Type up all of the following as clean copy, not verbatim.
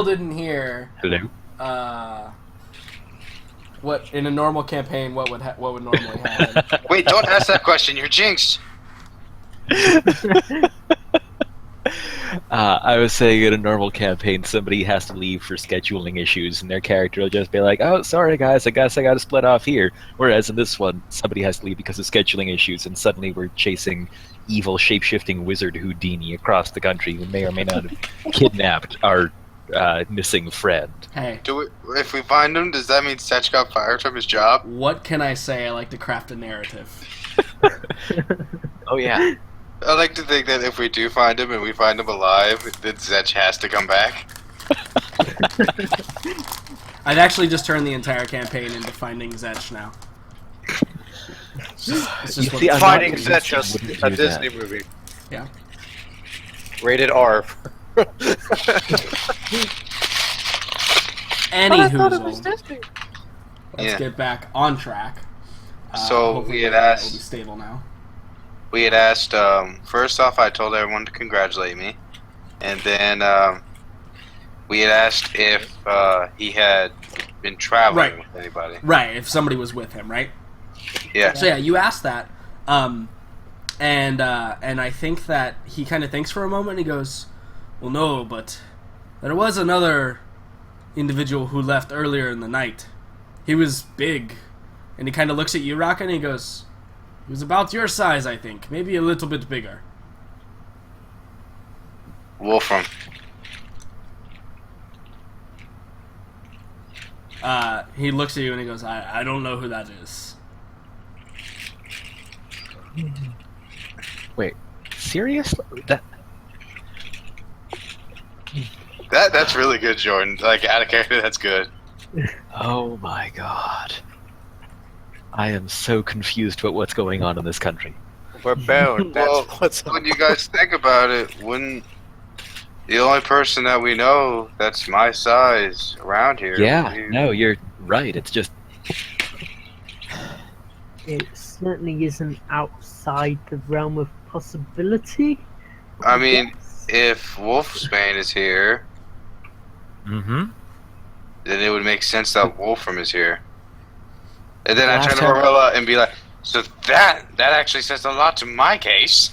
didn't hear. Hello. What in a normal campaign? What would normally happen? Wait, don't ask that question. You're jinxed. I was saying in a normal campaign, somebody has to leave for scheduling issues, and their character will just be like, "Oh, sorry guys, I guess I got to split off here." Whereas in this one, somebody has to leave because of scheduling issues, and suddenly we're chasing evil shape-shifting wizard Houdini across the country, who may or may not have kidnapped our missing friend. Hey, If we find him, does that mean Setch got fired from his job? what can I say? I like to craft a narrative. Oh yeah. I like to think that if we do find him and we find him alive, then Zetch has to come back. I've actually just turned the entire campaign into finding Zetch now. It's just See, I'm Finding not Zetch, convinced a I wouldn't do Disney that. movie. Yeah. Rated R. Anywho, let's Yeah. get back on track. So Hopefully we had the internet asked- will be stable now. We had asked, first off, I told everyone to congratulate me. And then we had asked if he had been traveling Right. with anybody. Right, if somebody was with him, right? Yeah. So yeah, you asked that, and I think that he kind of thinks for a moment. And he goes, "Well, no, but there was another individual who left earlier in the night. He was big," and he kind of looks at you, Raka, and he goes, "He was about your size, I think, maybe a little bit bigger." Wolfram. He looks at you and he goes, I don't know who that is." Wait, seriously? That's really good, Jordan. Like, out of character, that's good. Oh my god. I am so confused about what's going on in this country. We're bound. That's Well, what's when you guys think about it, wouldn't the only person that we know that's my size around here? Yeah, would be- no, you're right. It's just It certainly isn't outside the realm of possibility. I mean, Yes. if Wolfsbane is here, mm-hmm. then it would make sense that Wolfram is here. And then I Last turn to time- Marilla and be like, so that actually says a lot to my case.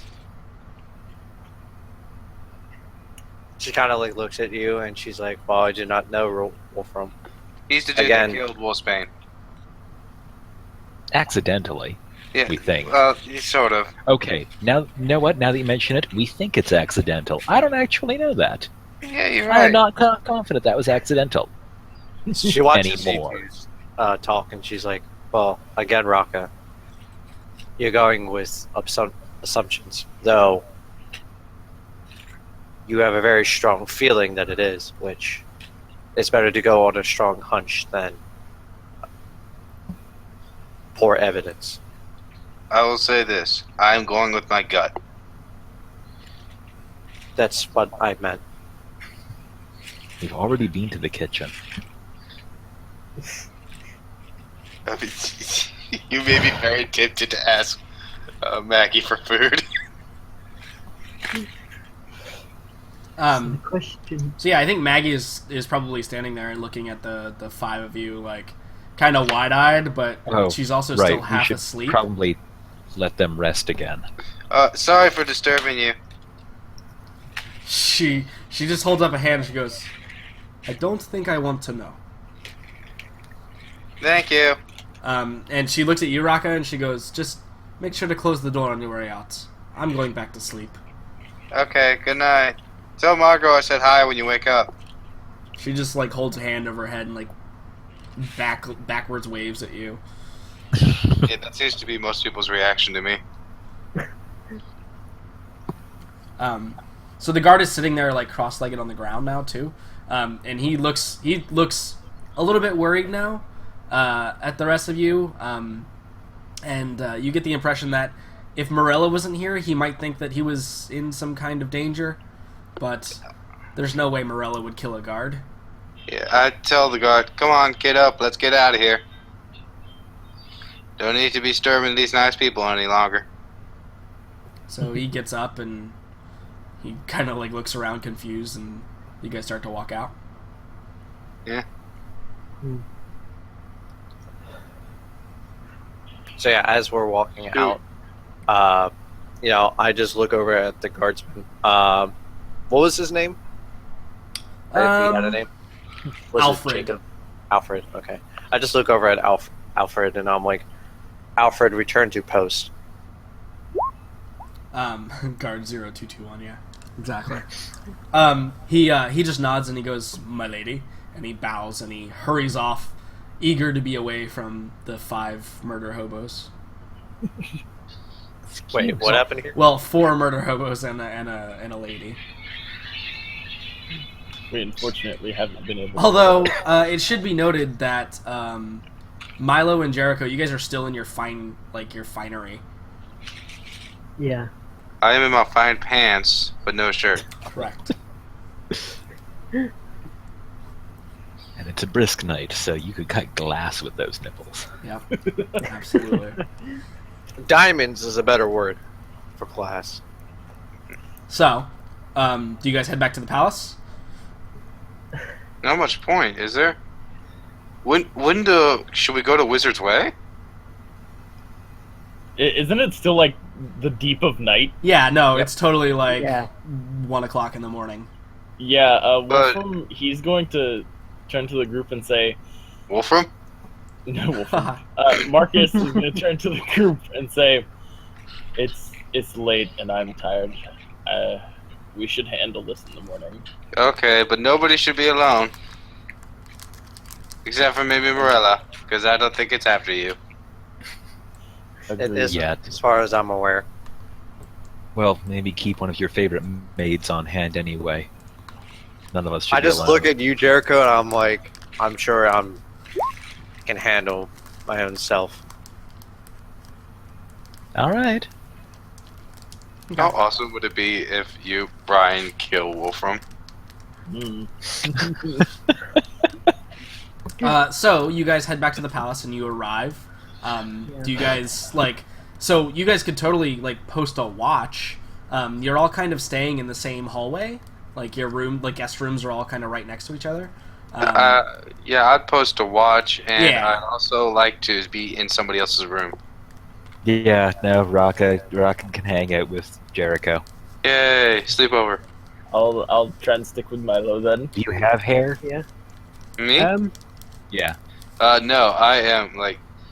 She kind of like looks at you and she's like, "Well, I did not know Wolfram." He's the dude Again. that killed Wolfsbane. accidentally, Yeah, we think. Sort of. Okay, now, you know what? Now that you mention it, we think it's accidental. I don't actually know that. Yeah, you're I right. am not confident that was accidental. She watches Anymore. you talk and she's like, "Well, again, Raka, you're going with assumptions, though you have a very strong feeling that it is, which it's better to go on a strong hunch than poor evidence." I will say this. I'm going with my gut. That's what I meant. We've already been to the kitchen. I mean, you may be very tempted to ask Maggie for food. The question. So yeah, I think Maggie is probably standing there and looking at the five of you, like, kind of wide-eyed, but Oh, she's also right, still we half should asleep. probably let them rest again. Sorry for disturbing you. She just holds up a hand and she goes, "I don't think I want to know." Thank you. And she looks at you, Raka, and she goes, "Just make sure to close the door on your way out. I'm going back to sleep." Okay, good night. Tell Margot I said hi when you wake up. She just, like, holds a hand over her head and, like, backwards waves at you. Yeah, that seems to be most people's reaction to me. So the guard is sitting there, like, cross-legged on the ground now, too. And he looks a little bit worried now at the rest of you. And you get the impression that if Morella wasn't here, he might think that he was in some kind of danger. But there's no way Morella would kill a guard. Yeah, I tell the guard, come on, get up, let's get out of here. Don't need to be disturbing these nice people any longer. So he gets up and he kind of, like, looks around confused, and you guys start to walk out. Yeah. So yeah, as we're walking out, I just look over at the guardsman. What was his name? Or if he had a name? Was Alfred. it Jacob? Alfred. Okay. I just look over at Alfred, and I'm like, Alfred, return to post. Guard 0221, yeah. Exactly. He just nods and he goes, "My lady," and he bows and he hurries off, eager to be away from the 5 murder hobos. Wait, what happened here? Well, 4 murder hobos and a lady. We unfortunately haven't been able. Although it should be noted that Milo and Jericho, you guys are still in your finery. Yeah. I am in my fine pants, but no shirt. Correct. And it's a brisk night, so you could cut glass with those nipples. Yep. Absolutely. Diamonds is a better word for class. So, do you guys head back to the palace? Not much point, is there? Should we go to Wizard's Way? Isn't it still like the deep of night? Yeah, no, it's totally like Yeah. 1 o'clock in the morning. Yeah, But- Wolfram, he's going to turn to the group and say, Wolfram? no, Wolfram. Marcus is going to turn to the group and say, it's late and I'm tired. We should handle this in the morning. Okay, but nobody should be alone. Except for maybe Morella, because I don't think it's after you. It Agreed. is, Yeah. as far as I'm aware. Well, maybe keep one of your favorite maids on hand anyway. None of us should I be just alone. look at you, Jericho, and I'm like, I'm sure I can handle my own self. All right. How awesome would it be if you, Brian, kill Wolfram? Hmm. So you guys head back to the palace and you arrive. Do you guys So you guys could totally post a watch. You're all kind of staying in the same hallway. Like your room, guest rooms are all kind of right next to each other. Yeah, I'd post a watch, and Yeah. I'd also like to be in somebody else's room. Yeah, no, Rocka can hang out with Jericho. Yay, sleepover. I'll try and stick with Milo then. Do you have hair? Me? Yeah. No, I am,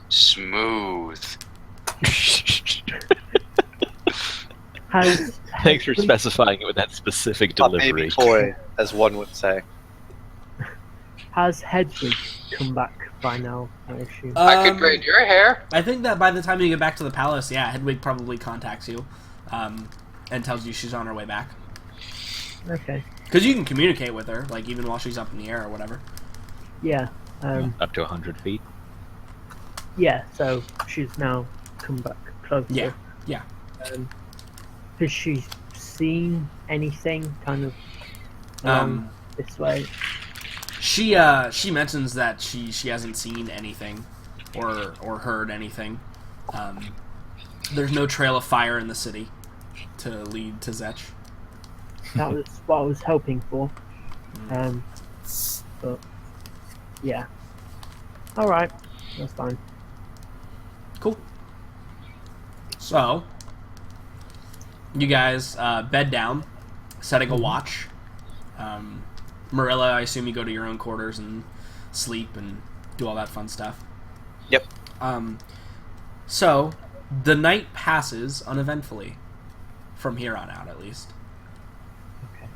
smooth. Has Thanks for specifying it with that specific A delivery. baby toy, as one would say. Has Hedwig come back by now? I assume. I could braid your hair. I think that by the time you get back to the palace, yeah, Hedwig probably contacts you, and tells you she's on her way back. Okay. Because you can communicate with her, even while she's up in the air or whatever. Yeah. Up to 100 feet. Yeah. So she's now come back closer. Yeah. Yeah. Has she seen anything kind of along this way? She mentions that she hasn't seen anything or heard anything. There's no trail of fire in the city to lead to Zetch. That was what I was hoping for. But yeah. All right, that's fine. Cool. So you guys bed down, setting a watch. Marilla, I assume you go to your own quarters and sleep and do all that fun stuff. Yep. So the night passes uneventfully from here on out, at least. Okay.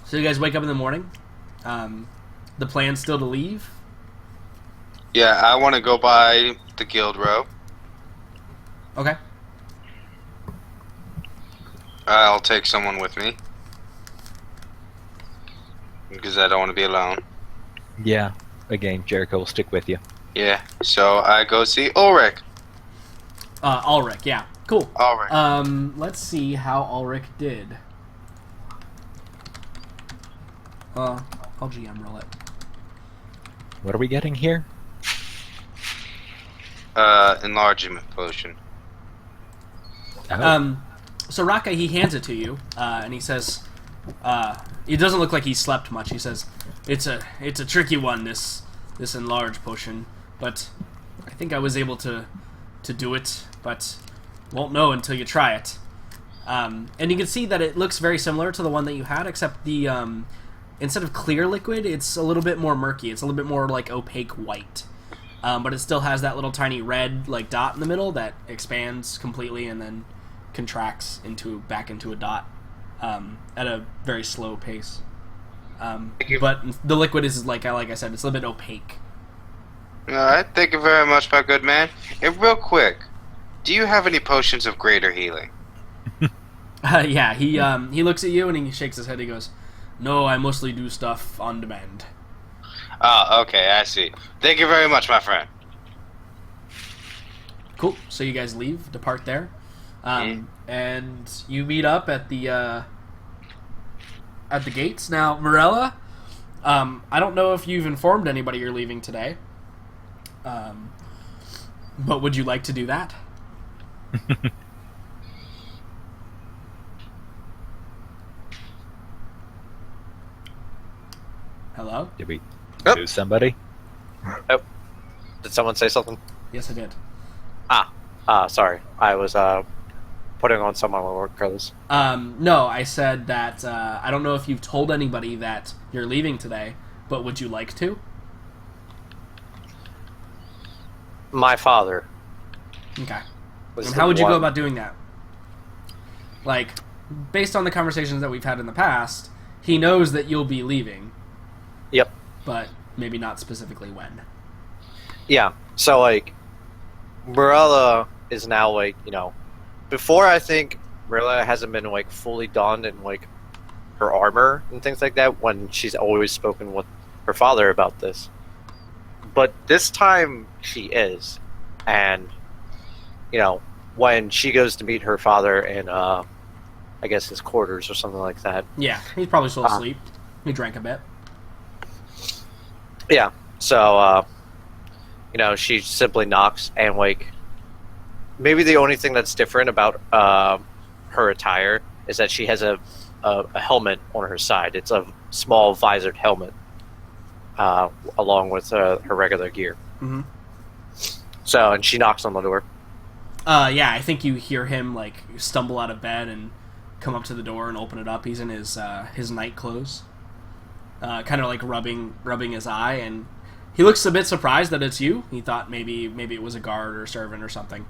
So you guys wake up in the morning. The plan's still to leave. Yeah, I want to go by the guild row. Okay. I'll take someone with me. Because I don't want to be alone. Yeah. Again, Jericho will stick with you. Yeah, so I go see Ulrich. Ulrich, yeah. Cool. Ulrich. Let's see how Ulrich did. I'll GM roll it. What are we getting here? Enlargement potion. Oh. So Raka, he hands it to you, and he says, it doesn't look like he slept much. He says, It's a tricky one, this enlarge potion, but I think I was able to do it, but won't know until you try it. And you can see that it looks very similar to the one that you had, except the instead of clear liquid, it's a little bit more murky. It's a little bit more like opaque white, but it still has that little tiny red like dot in the middle that expands completely and then contracts back into a dot at a very slow pace. But the liquid is like I said, it's a little bit opaque. Alright, thank you very much, my good man. And real quick, do you have any potions of greater healing? Yeah, he looks at you and he shakes his head. He goes, "No, I mostly do stuff on demand." Oh, okay, I see. Thank you very much, my friend. Cool. So you guys leave, depart there, and you meet up at the gates. Now, Morella, I don't know if you've informed anybody you're leaving today, but would you like to do that? Hello? Did we Yep. lose somebody? Did someone say something? Yes, I did. Sorry. I was putting on some of my work clothes. No, I said that I don't know if you've told anybody that you're leaving today, but would you like to? My father. Okay. Was And the how would you go one- about doing that? Like, based on the conversations that we've had in the past, he knows that you'll be leaving. Yep. But maybe not specifically when. Yeah. So like, Morella is now like, before I think Morella hasn't been like fully donned in like her armor and things like that when she's always spoken with her father about this. But this time she is, and when she goes to meet her father in I guess his quarters or something like that. Yeah, he's probably still asleep. He drank a bit. Yeah. So she simply knocks, and like maybe the only thing that's different about her attire is that she has a helmet on her side. It's a small visored helmet along with her regular gear. Mm-hmm. So, and she knocks on the door. Yeah, I think you hear him like stumble out of bed and come up to the door and open it up. He's in his night clothes, kind of like rubbing his eye, and he looks a bit surprised that it's you. He thought maybe it was a guard or servant or something.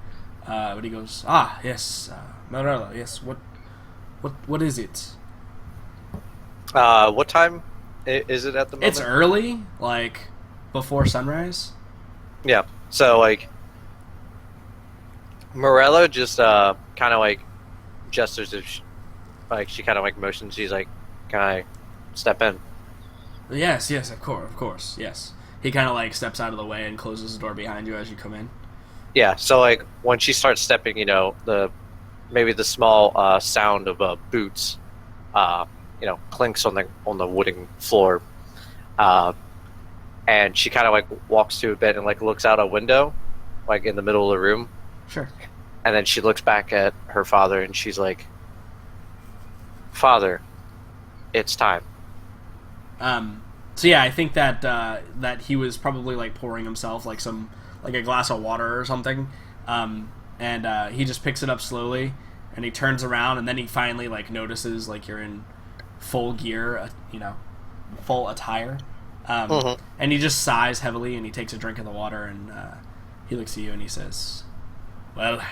But he goes, yes, Morella, yes. What is it? What time is it at the moment? It's early, like before sunrise. Yeah. So like, Morella just kind of like gestures if she kind of like motions. She's like, "Can I step in?" Yes, of course, yes. He kind of like steps out of the way and closes the door behind you as you come in. Yeah. So like when she starts stepping, maybe the small sound of boots, clinks on the wooden floor, and she kind of like walks to a bit and like looks out a window, like in the middle of the room. Sure. And then she looks back at her father and she's like, "Father, it's time." So yeah, I think that that he was probably like pouring himself like a glass of water or something, and he just picks it up slowly and he turns around and then he finally like notices like you're in full gear, full attire, and he just sighs heavily and he takes a drink of the water and he looks at you and he says, "Well,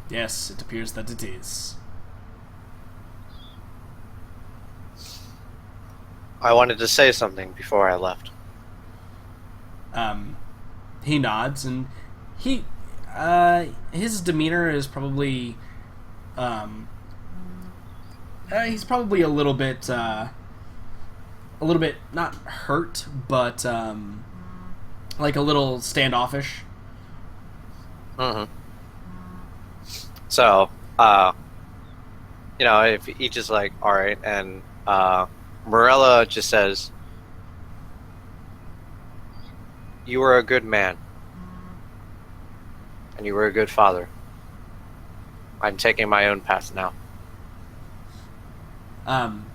yes, it appears that it is." I wanted to say something before I left. He nods and his demeanor is probably he's probably a little bit not hurt, but like a little standoffish. Mm-hmm. So, if he just like, all right, and Morella just says, "You were a good man, and you were a good father. I'm taking my own path now."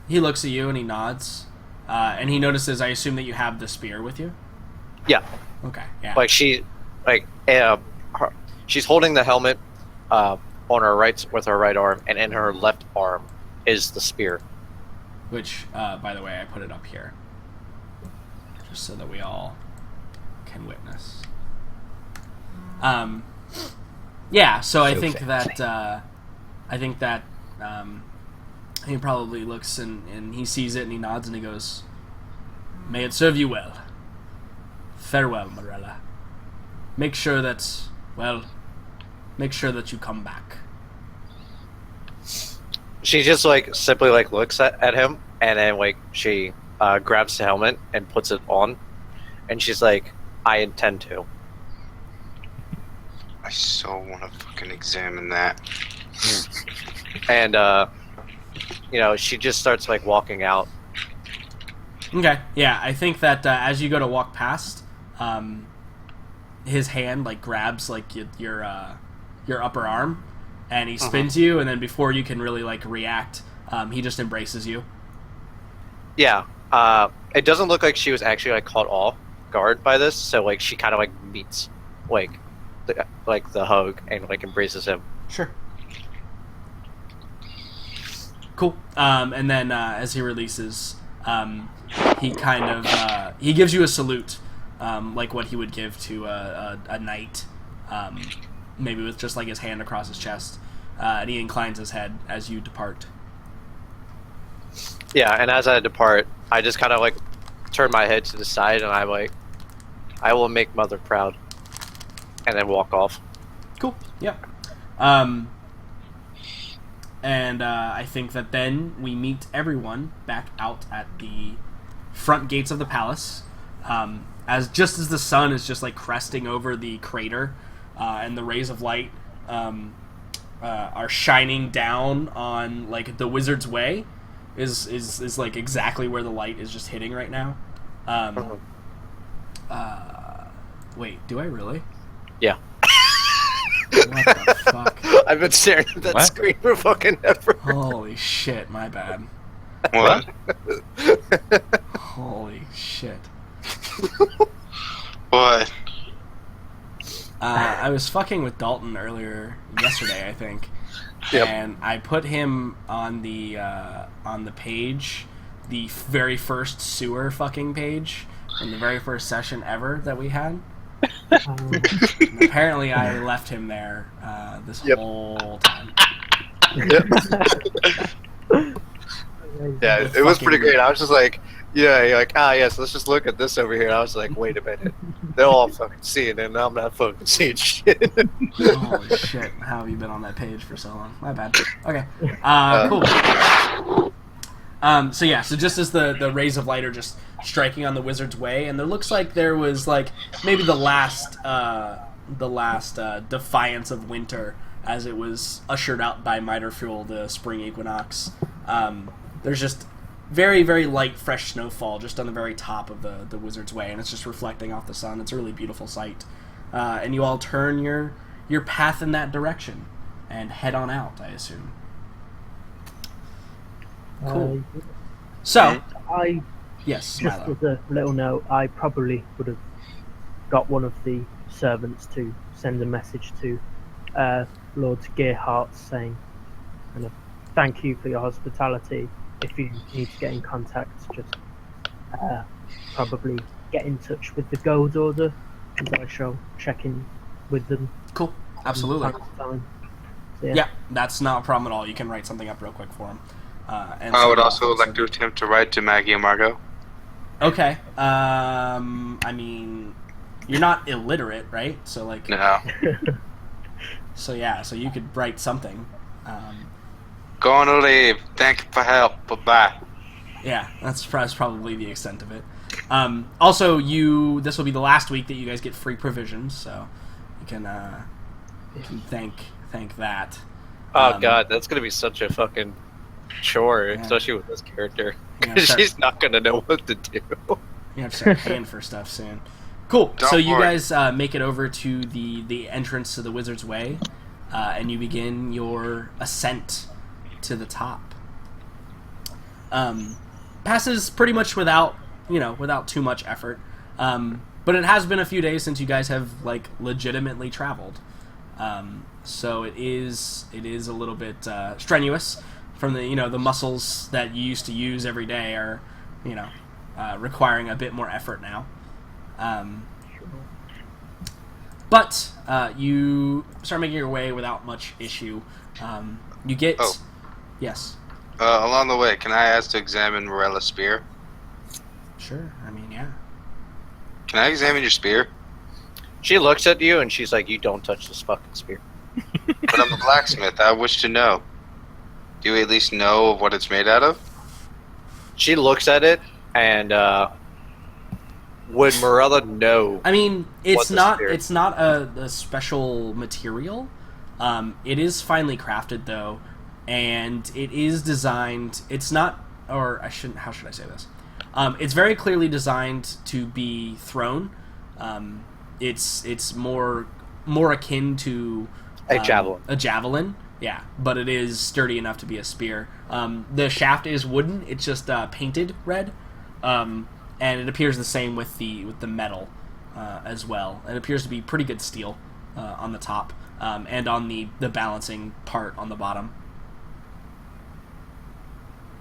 He looks at you and he nods. and he notices. I assume that you have the spear with you. Yeah. Okay. Yeah. Like she's holding the helmet on her with her right arm, and in her left arm is the spear. Which, by the way, I put it up here, just so that we all can witness. Yeah. So I think that he probably looks and he sees it and he nods and he goes, "May it serve you well. Farewell, Morella. Make sure that you come back." She just simply looks at him, and then she grabs the helmet and puts it on, and she's like, "I intend to." I so want to fucking examine that. And she just starts walking out. Okay, yeah, I think that as you go to walk past, his hand grabs your upper arm, and he spins you, and then before you can really react, he just embraces you. Yeah, it doesn't look like she was actually caught off guard by this, so she kind of meets the hug and embraces him. Sure. Cool. And then as he releases, he kind of he gives you a salute, like what he would give to a knight, maybe with just his hand across his chest, and he inclines his head as you depart. Yeah, and as I depart, I just kind of turn my head to the side, and I will make Mother proud, and then walk off. Cool. Yeah. And I think that then we meet everyone back out at the front gates of the palace, as the sun is just cresting over the crater, and the rays of light are shining down on the Wizard's Way, is exactly where the light is just hitting right now. Wait, do I really? Yeah. What the fuck? I've been staring at that screen for fucking ever. Holy shit, my bad. What? Holy shit. What? I was fucking with Dalton yesterday, I think. Yep. And I put him on the page, the very first sewer fucking page, in the very first session ever that we had. And apparently I left him there this whole time. Yep. Yeah, it was pretty great. I was just yes, let's just look at this over here. I was like, wait a minute. They're all fucking seeing it, and I'm not fucking seeing shit. Holy shit, how have you been on that page for so long? My bad. Okay. Cool. So just as the rays of light are just striking on the Wizard's Way, and there looks like there was maybe the last defiance of winter as it was ushered out by Mitterfuel, the spring equinox. There's just very, very light, fresh snowfall just on the very top of the Wizard's Way, and it's just reflecting off the sun. It's a really beautiful sight. And you all turn your path in that direction and head on out, I assume. Cool. So, yes, just Milo. as a little note, I probably would have got one of the servants to send a message to Lord Gearhart saying, thank you for your hospitality. If you need to get in contact, just probably get in touch with the Gold Order, and I shall check in with them. Cool. Absolutely. So, Yeah, that's not a problem at all. You can write something up real quick for him. And I would also like to attempt to write to Maggie and Margot. Okay. I mean, you're not illiterate, right? So No. So yeah, so you could write something. Going to leave. Thank you for help. Bye-bye. Yeah, that's probably the extent of it. Also, this will be the last week that you guys get free provisions, so you can thank that. Oh god, that's gonna be such a fucking chore, especially with this character, because she's not gonna know what to do. You have to start paying for stuff soon. Cool. Don't so you worry. guys make it over to the entrance to the Wizard's Way, and you begin your ascent to the top. passes pretty much without too much effort. But it has been a few days since you guys have like legitimately traveled, so it is a little bit strenuous. From the muscles that you used to use every day are requiring a bit more effort now. But you start making your way without much issue. You get... Oh. Yes. Along the way, can I ask to examine Morella's spear? Sure. I mean, yeah. Can I examine your spear? She looks at you and she's like, "You don't touch this fucking spear." But I'm a blacksmith. I wish to know. Do you at least know what it's made out of? She looks at it and would Morella know? I mean, What's it's the not spear? it's not a special material. It is finely crafted though, and it is designed. It's not, or I shouldn't. How should I say this? It's very clearly designed to be thrown. It's more akin to A javelin. A javelin, yeah, but it is sturdy enough to be a spear. The shaft is wooden. It's just painted red, and it appears the same with the metal as well. It appears to be pretty good steel on the top and on the balancing part on the bottom.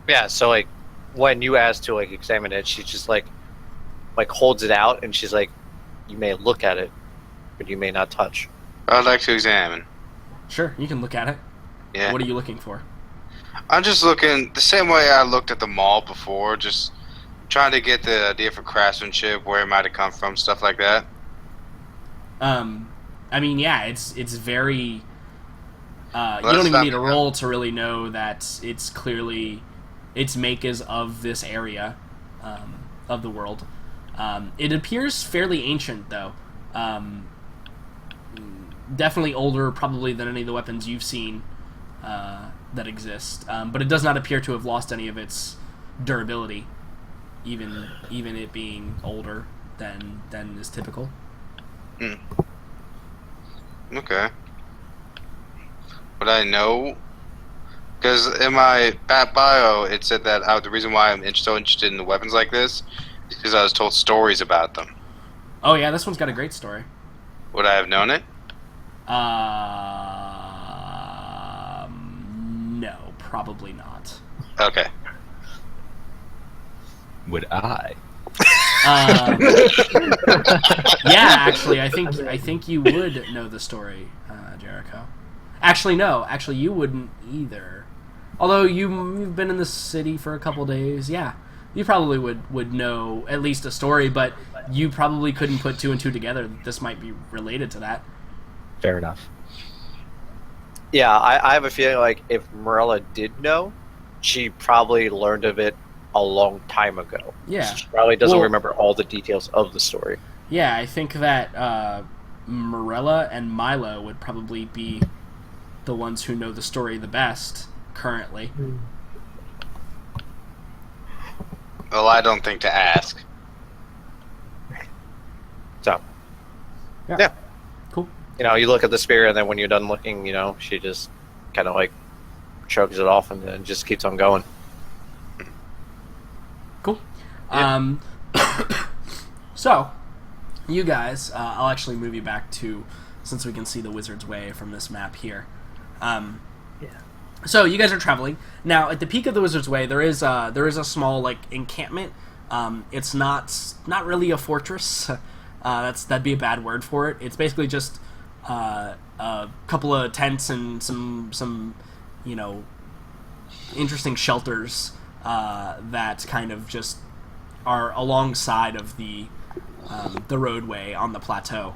Yeah. So like, when you ask to like examine it, she just like holds it out and she's like, "You may look at it, but you may not touch." I'd like to examine. Sure, you can look at it. Yeah. What are you looking for? I'm just looking the same way I looked at the mall before, just trying to get the idea for craftsmanship, where it might have come from, stuff like that. I mean, yeah, it's very. You Well, don't even that's need a not- roll to really know that it's clearly its make is of this area of the world. It appears fairly ancient, though. Definitely older, probably, than any of the weapons you've seen that exist. But it does not appear to have lost any of its durability, even it being older than is typical. Okay. Would I know? Because in my bio, it said that the reason why I'm so interested in the weapons like this is because I was told stories about them. Oh yeah, this one's got a great story. Would I have known it? No, probably not. Okay. Would I? Yeah, actually, I think you would know the story, Jericho. Actually, no. Actually, you wouldn't either. Although you've been in the city for a couple days, yeah, you probably would know at least a story. But you probably couldn't put two and two together that this might be related to that. Fair enough. Yeah, I have a feeling like if Morella did know, she probably learned of it a long time ago. Yeah. She probably doesn't Well- remember all the details of the story. Yeah, I think that Morella and Milo would probably be the ones who know the story the best currently. Well, I don't think to ask. So, Yeah. yeah. Cool. You look at the spear, and then when you're done looking, she just kind of like shrugs it off and then just keeps on going. Cool. Yeah. So, you guys, I'll actually move you back to, since we can see the Wizard's Way from this map here. Yeah. So you guys are traveling now. At the peak of the Wizard's Way, there is a small encampment. It's not really a fortress. That'd be a bad word for it. It's basically just a couple of tents and some interesting shelters that kind of just are alongside of the roadway on the plateau.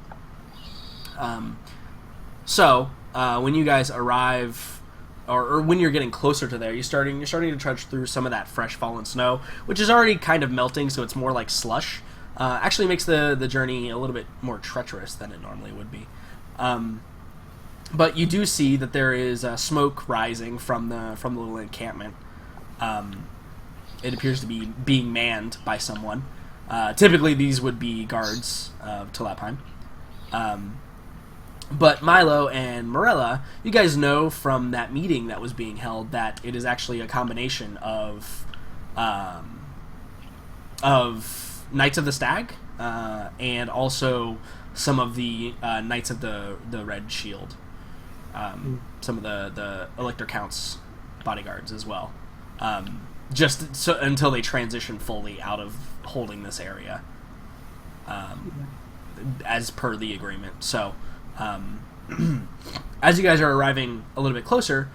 So when you guys arrive, or when you're getting closer to there, you're starting to trudge through some of that fresh fallen snow, which is already kind of melting, so it's more like slush. Actually makes the journey a little bit more treacherous than it normally would be. But you do see that there is smoke rising from the little encampment. It appears to be being manned by someone. Typically, these would be guards of Talapheim. But Milo and Morella, you guys know from that meeting that was being held that it is actually a combination of Knights of the Stag, and also some of the Knights of the Red Shield, some of the Elector Count's bodyguards as well, just so until they transition fully out of holding this area, as per the agreement. So, as you guys are arriving a little bit closer,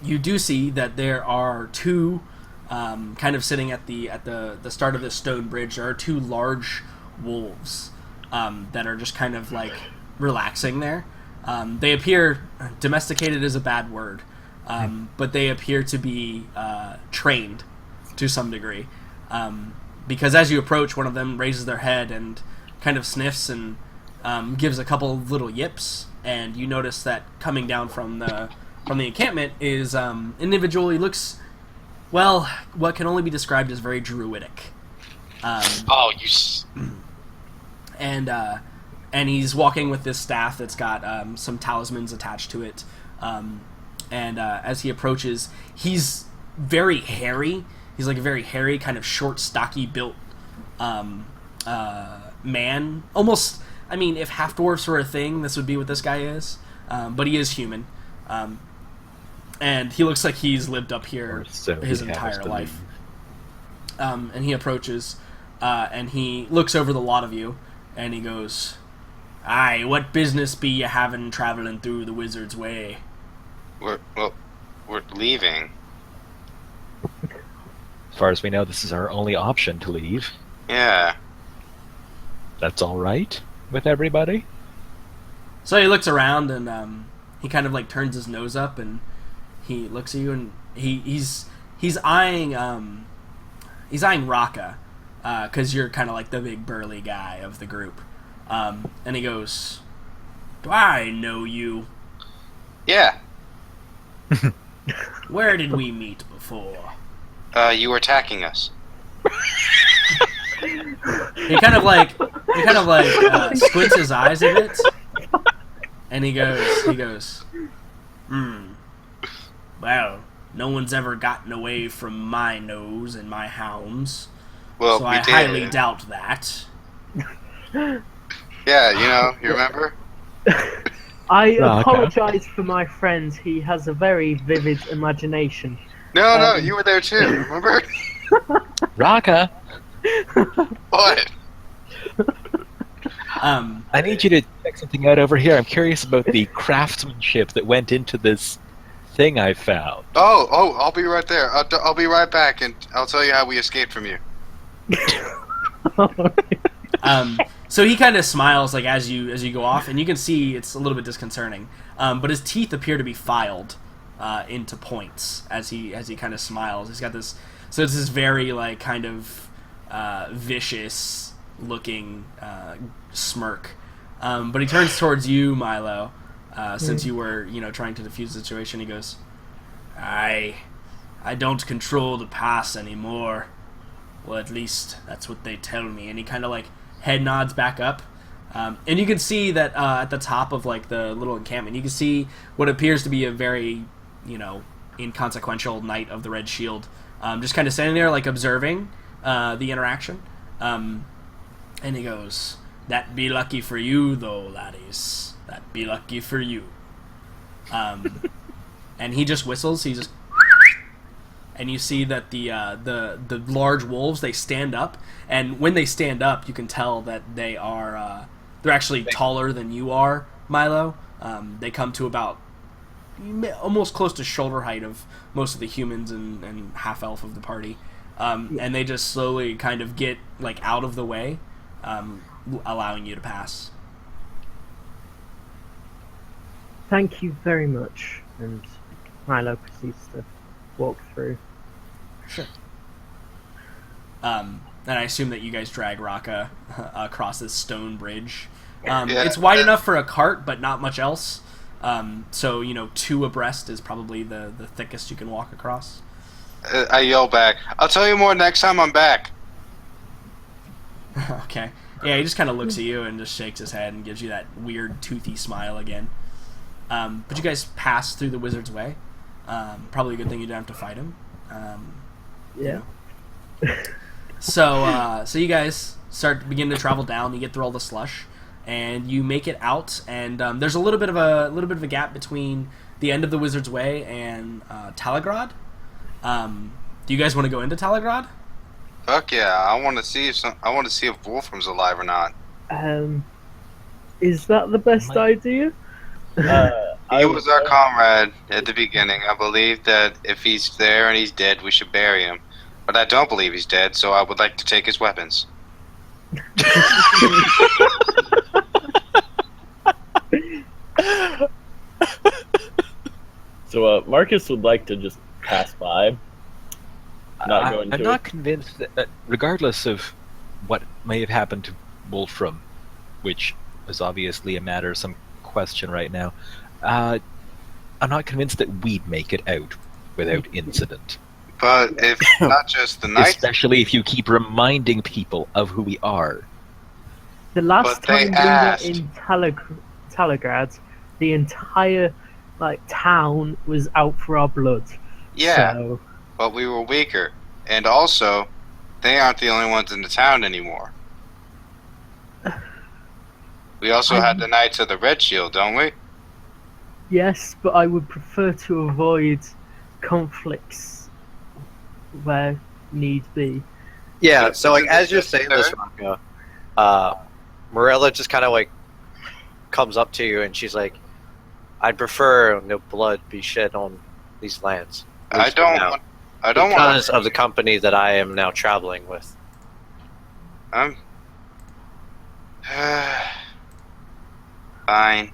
you do see that there are two, kind of sitting at the start of this stone bridge. There are two large wolves that are just kind of like relaxing there. They appear domesticated is a bad word, but they appear to be trained to some degree, because as you approach, one of them raises their head and kind of sniffs and gives a couple of little yips, and you notice that coming down from the encampment is individual. He looks, well, what can only be described as very druidic. And he's walking with this staff that's got some talismans attached to it. And as he approaches, he's very hairy. He's like a very hairy, kind of short, stocky built man. Almost, I mean, if half-dwarfs were a thing, this would be what this guy is. But he is human. And he looks like he's lived up here his entire life. And he approaches, and he looks over the lot of you, and he goes, "Aye, what business be you having traveling through the Wizard's Way?" We're leaving. As far as we know, this is our only option to leave. Yeah. That's all right with everybody? So he looks around, and he kind of like turns his nose up, and he looks at you, and he's eyeing Raka, because you're kind of like the big burly guy of the group, and he goes, "Do I know you?" Yeah. "Where did we meet before?" You were attacking us. He kind of like squints his eyes a bit, and he goes, "Well, no one's ever gotten away from my nose and my hounds, Well, so we I did. highly doubt that." Yeah, you remember? I Oh, okay. apologize for my friend. He has a very vivid imagination. No, you were there too, remember? Raka, What? I need you to check something out over here. I'm curious about the craftsmanship that went into this thing I found. Oh, I'll be right there. I'll be right back, and I'll tell you how we escaped from you. So he kind of smiles like as you go off, and you can see it's a little bit disconcerting. But his teeth appear to be filed into points as he kind of smiles. He's got this, so it's this very like kind of vicious looking smirk. But he turns towards you, Milo, since you were trying to defuse the situation. He goes, I don't control the pass anymore. Well, at least that's what they tell me. And he kind of like head nods back up, and you can see that at the top of like the little encampment, you can see what appears to be a very inconsequential Knight of the Red Shield, just kind of standing there like observing the interaction, and he goes, "That be lucky for you though, laddies. That be lucky for you." And he just whistles. He just, and you see that the large wolves, they stand up, and when they stand up, you can tell that they are they're actually taller than you are, Milo. They come to about almost close to shoulder height of most of the humans and half elf of the party, and they just slowly kind of get like out of the way, allowing you to pass. Thank you very much. And Milo proceeds to walk through. Sure. And I assume that you guys drag Raka across this stone bridge. It's wide enough for a cart, but not much else. So, two abreast is probably the thickest you can walk across. I yell back, "I'll tell you more next time I'm back." Okay. Yeah, he just kind of looks at you and just shakes his head and gives you that weird toothy smile again. But you guys pass through the Wizard's Way. Probably a good thing you don't have to fight him. Yeah. So you guys begin to travel down. You get through all the slush, and you make it out. And there's a little bit of a gap between the end of the Wizard's Way and Talagrad. Do you guys want to go into Talagrad? Fuck yeah! I want to see if Wolfram's alive or not. Is that the best idea? He was our comrade at the beginning. I believe that if he's there and he's dead, we should bury him. But I don't believe he's dead, so I would like to take his weapons. So Marcus would like to just pass by. I'm not convinced that, regardless of what may have happened to Wolfram, which is obviously a matter of some question right now, I'm not convinced that we'd make it out without incident. But if not just the knights... Especially if you keep reminding people of who we are. The last But they time asked. we were in Talagrad, the entire town was out for our blood. Yeah, So, but we were weaker. And also, they aren't the only ones in the town anymore. We also had the Knights of the Red Shield, don't we? yes, but I would prefer to avoid conflicts where need be. Yeah, so Isn't as this you're just saying fair? this, Raka, Morella just kind of comes up to you and she's like, "I'd prefer no blood be shed on these lands." I don't want because of the company that I am now traveling with. I'm... Fine.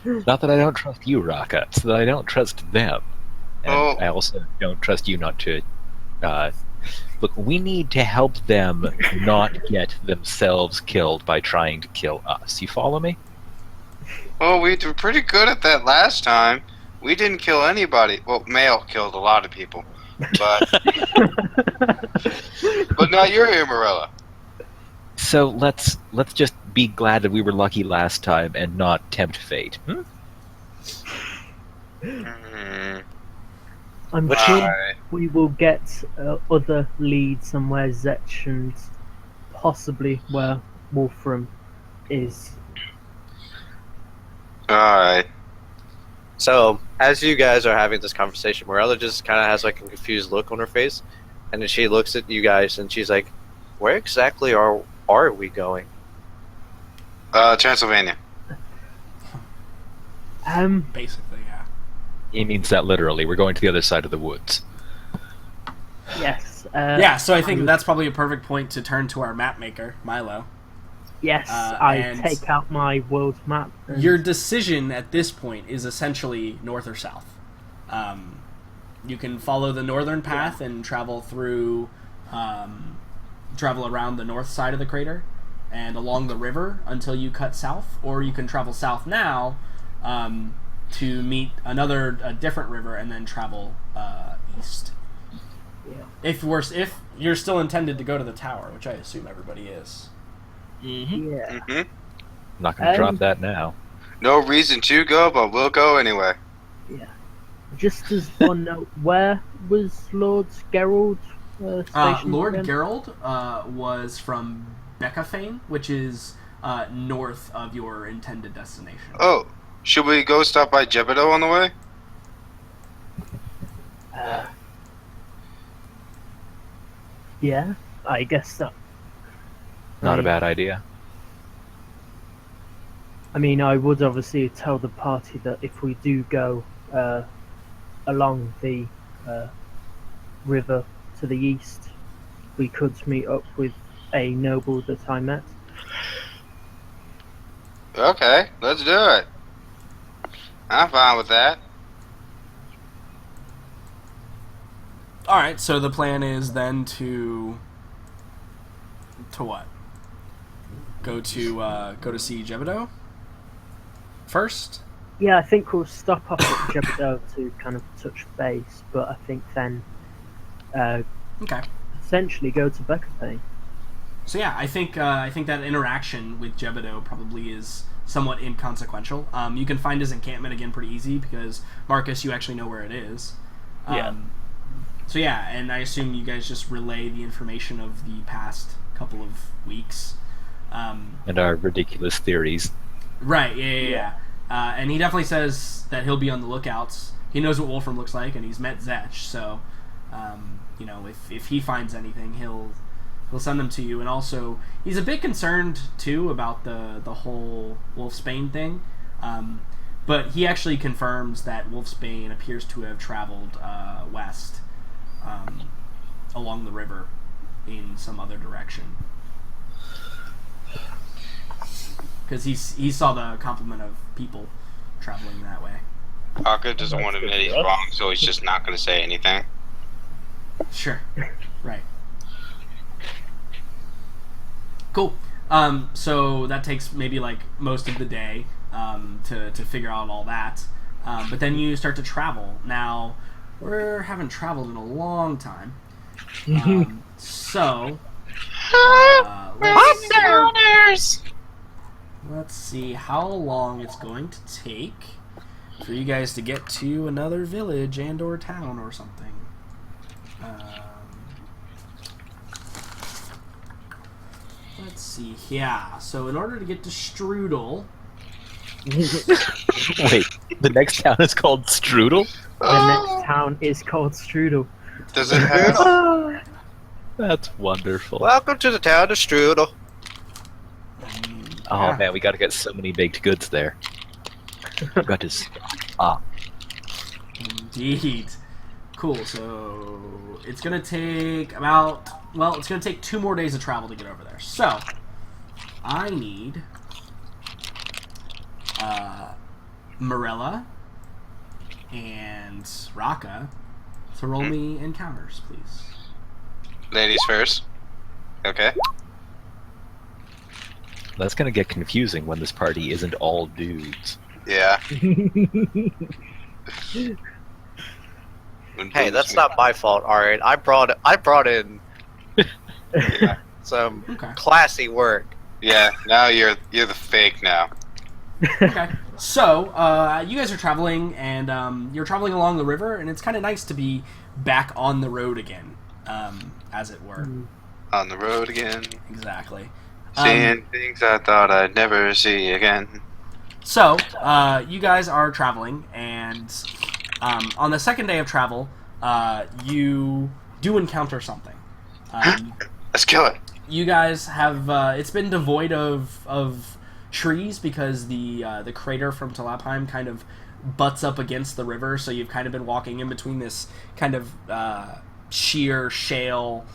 Not that I don't trust you, Raka, it's that I don't trust them. And Oh. I also don't trust you not to... look, we need to help them not get themselves killed by trying to kill us. You follow me? Well, we were pretty good at that last time. We didn't kill anybody. Well, Mail killed a lot of people. But but now you're here, Morella. So let's just be glad that we were lucky last time and not tempt fate. I'm Which- sure Alright. we will get other leads somewhere Zetch and possibly where Wolfram is. Alright. So as you guys are having this conversation, Morella just kind of has a confused look on her face, and then she looks at you guys and she's like, "Where exactly are we going?" Transylvania. Basically, yeah. He means that literally. We're going to the other side of the woods. Yes. Yeah, so I think that's probably a perfect point to turn to our map maker, Milo. Yes, and I take out my world map. And Your decision at this point is essentially north or south. You can follow the northern path and travel through, travel around the north side of the crater and along the river until you cut south, or you can travel south now to meet a different river and then travel east. Yeah. If you're still intended to go to the tower, which I assume everybody is. Yeah. Hmm. I'm not going to drop Um, that now. No reason to go, but we'll go anyway. Just as one note, where was Lord Gerald stationed Lord again? Gerald was from Beccafane, which is north of your intended destination. Oh, should we go stop by Jebedo on the way? Yeah, I guess so. Not a bad idea. I mean, I would obviously tell the party that if we do go along the river to the east, we could meet up with a noble that I met. Okay, let's do it. I'm fine with that. All right, so the plan is then to what? Go to see Jebedo first. Yeah, I think we'll stop off at Jebedo to kind of touch base, but I think then Okay. essentially go to Beccafane. So yeah, I think that interaction with Jebedo probably is somewhat inconsequential. You can find his encampment again pretty easy because Marcus, you actually know where it is. Yeah. So yeah, and I assume you guys just relay the information of the past couple of weeks. And our ridiculous theories. Right, yeah. And he definitely says that he'll be on the lookouts. He knows what Wolfram looks like, and he's met Zetch, so, if he finds anything, he'll send them to you. And also, he's a bit concerned, too, about the whole Wolfsbane thing. But he actually confirms that Wolfsbane appears to have traveled west along the river in some other direction. Because he saw the complement of people traveling that way. Parker doesn't want to admit he's wrong, so he's just not going to say anything. Sure. Right. Cool. So that takes maybe like most of the day to figure out all that. But then you start to travel. Now, we haven't traveled in a long time. Let's see how long it's going to take for you guys to get to another village and or town or something. Let's see. Yeah, so in order to get to Strudel... Wait, the next town is called Strudel? The next town is called Strudel. Does it have... That's wonderful. Welcome to the town of Strudel. Oh man, we gotta get so many baked goods there. Got to stop. Indeed. Cool, so it's gonna take about... Well, it's gonna take 2 more days of travel to get over there. So, I need... Morella and Raka to roll me encounters, please. Ladies first. Okay. That's gonna get confusing when this party isn't all dudes. Yeah. Hey, that's not my fault. All right, I brought in some Okay. classy work. Yeah, now you're the fake now. Okay. So, you guys are traveling, and you're traveling along the river, and it's kind of nice to be back on the road again, as it were. On the road again. Exactly. Seeing things I thought I'd never see again. So, you guys are traveling, and on the second day of travel, you do encounter something. Let's kill it. You guys have it's been devoid of trees because the crater from Talapheim kind of butts up against the river, so you've kind of been walking in between this kind of sheer shale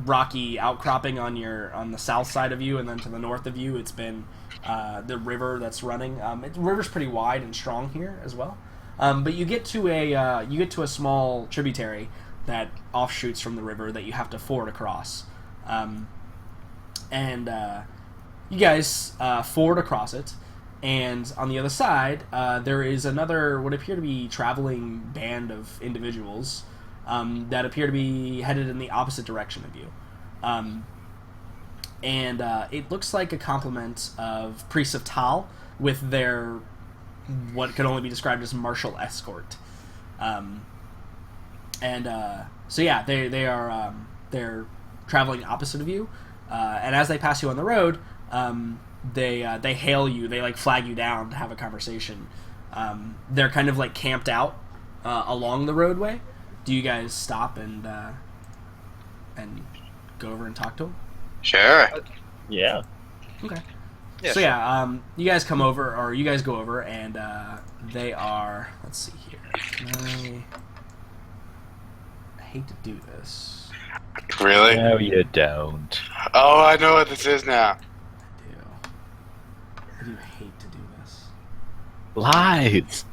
rocky outcropping on the south side of you, and then to the north of you it's been the river that's running. The river's pretty wide and strong here as well, but you get to a small tributary that offshoots from the river that you have to ford across, and you guys ford across it, and on the other side there is another what appear to be traveling band of individuals that appear to be headed in the opposite direction of you. And it looks like a complement of priests of Tal with their what could only be described as martial escort. So yeah, they are they're traveling opposite of you, and as they pass you on the road, they hail you. They like flag you down to have a conversation. They're kind of like camped out along the roadway. Do you guys stop and go over and talk to them? Sure. Yeah. Okay. Yeah, So sure. yeah, you guys come over, or you guys go over, and they are. Let's see here. I hate to do this. Really? No, you don't. Oh, I know what this is now. I do hate to do this. Lies.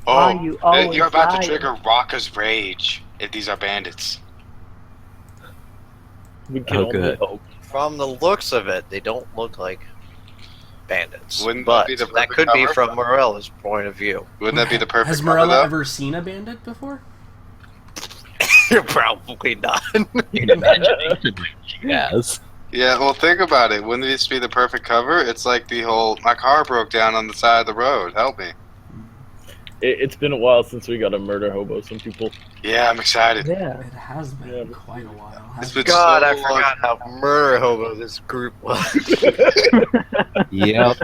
Oh, Why you always you're about lying? to trigger Raka's rage if these are bandits. We can Oh, only good. hope. From the looks of it, they don't look like bandits. Wouldn't that but be the that perfect could be cover? from Morella's point of view. Wouldn't that be the perfect Has cover, Morella though? ever seen a bandit before? Probably not. In imagination, yes. Yeah, well, think about it. Wouldn't this be the perfect cover? It's like the whole, my car broke down on the side of the road. Help me. It's been a while since we got a murder hobo. Some people. Yeah, I'm excited. Yeah. It has been Yeah. quite a while. It's hasn't been God, so I long. forgot how murder hobo this group was. Yep.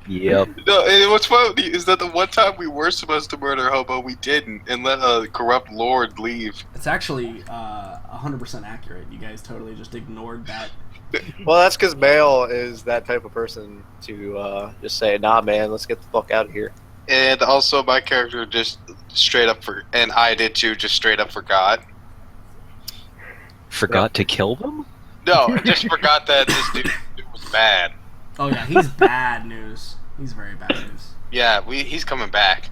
Yep. No, and what's funny is that the one time we were supposed to murder Hobo, we didn't, and let a corrupt lord leave. It's actually 100% accurate. You guys totally just ignored that. Well, that's because Mail is that type of person to just say, "Nah, man, let's get the fuck out of here." And also, my character just straight up and I did too, just straight up forgot. Forgot to kill them? No, I just forgot that this dude was bad. Oh yeah, he's bad news. He's very bad news. Yeah, he's coming back.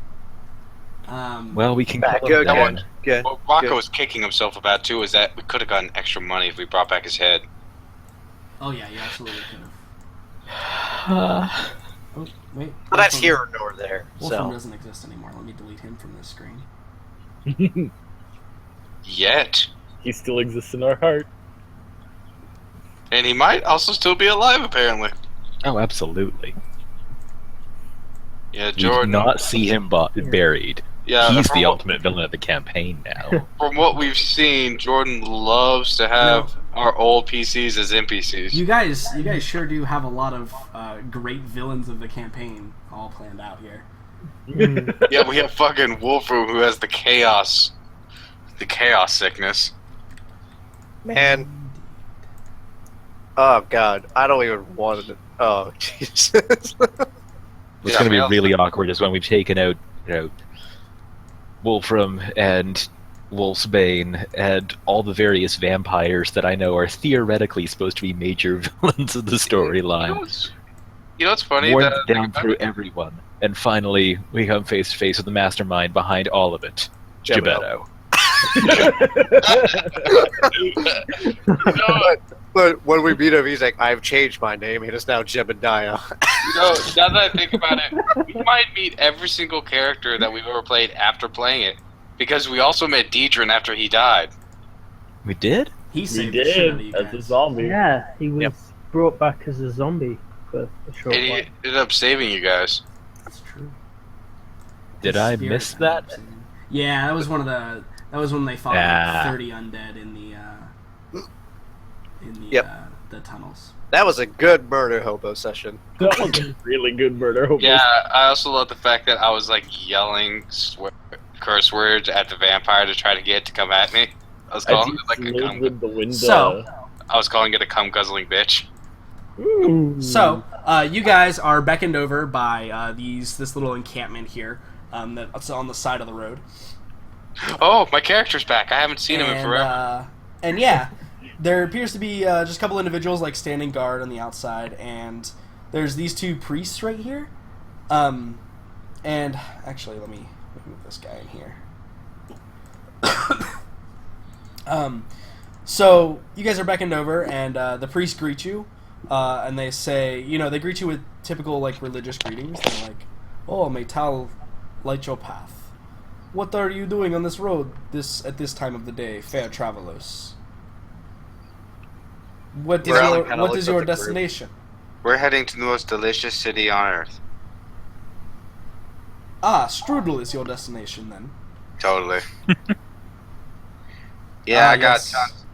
Well, we can Back, kill him good, then. good, good. What Rocco good. was kicking himself about too is that we could have gotten extra money if we brought back his head. Oh yeah, you absolutely could have. Oh wait. Well, that's Wolfram- here nor there. Wolfram So doesn't exist anymore. Let me delete him from this screen. Yet. He still exists in our heart. And he might also still be alive, apparently. Oh, absolutely. Yeah, We do Jordan. not see him buried. Yeah, He's from the what- ultimate villain of the campaign now. From what we've seen, Jordan loves to have our old PCs as NPCs. You guys sure do have a lot of great villains of the campaign all planned out here. Yeah, we have fucking Wolfram who has the chaos sickness. man, oh god, I don't even want to. Oh Jesus. What's Yeah, going to be Mel- really awkward is when we've taken out, Wolfram and Wolfsbane and all the various vampires that I know are theoretically supposed to be major villains of the storyline. You know what's funny? Worn That, down through everyone. And finally, we come face to face with the mastermind behind all of it, Gebetto. Gebetto. But when we meet him, he's like, "I've changed my name. It is now Jebediah." now that I think about it, we might meet every single character that we've ever played after playing it. Because we also met Deidrin after he died. We did? He He saved the shit out of did you as a guys. zombie. Yeah, he was Yep. brought back as a zombie for a short And he while. ended up saving you guys. That's true. Did His I spirit miss ended up that? saving- Yeah, that was one of the. That was when they fought Ah. like 30 undead in the Yep. the tunnels. That was a good murder hobo session. That was a really good murder hobo. Yeah, I also love the fact that I was like yelling curse words at the vampire to try to get it to come at me. I was As calling you it like a slid cum. with the wind. So- I was calling it a cum guzzling bitch. So, you guys are beckoned over by this little encampment here that's on the side of the road. Oh, my character's back. I haven't seen him in And, forever. and yeah, there appears to be just a couple individuals like standing guard on the outside, and there's these two priests right here. And actually, let me move this guy in here. So you guys are beckoned over, and the priests greet you, and they say, they greet you with typical like religious greetings. They're like, "Oh, may Tal light your path. What are you doing on this road at this time of the day, fair travelers? What is Morelli your kinda what looks is at your the group. destination?" We're heading to the most delicious city on earth. Ah, Strudel is your destination then. Totally. Yeah, I got yes.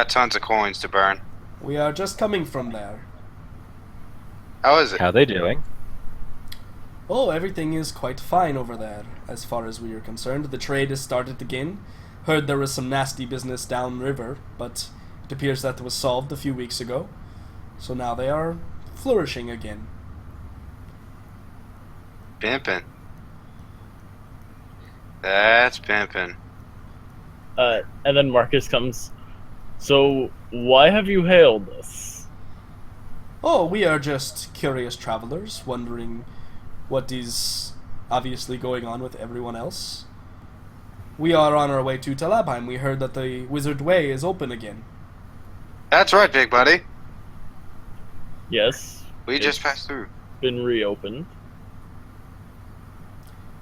tons of coins to burn. We are just coming from there. How is it? How they doing? Oh, everything is quite fine over there, as far as we are concerned. The trade has started again. Heard there was some nasty business downriver, but it appears that was solved a few weeks ago. So now they are flourishing again. Pimpin'. That's pimpin'. And then Marcus comes. So, why have you hailed us? Oh, we are just curious travelers, wondering what is obviously going on with everyone else. We are on our way to Talabheim. We heard that the Wizard Way is open again. That's right, big buddy. Yes, We just passed through. been reopened.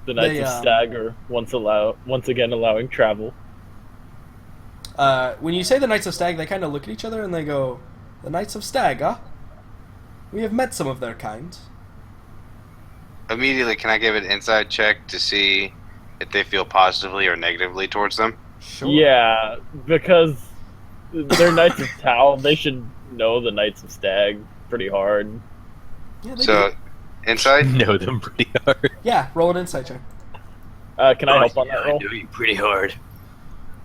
The Knights They, of Stag are once again allowing travel. When you say the Knights of Stag, they kind of look at each other and they go, "The Knights of Stag, huh? We have met some of their kind." Immediately, can I give an inside check to see if they feel positively or negatively towards them? Sure. Yeah, because they're Knights of Tau. They should know the Knights of Stag pretty hard. Yeah, they So, do. inside? Know them pretty hard. Yeah, roll an insight check. Can I help on that roll? know you pretty hard.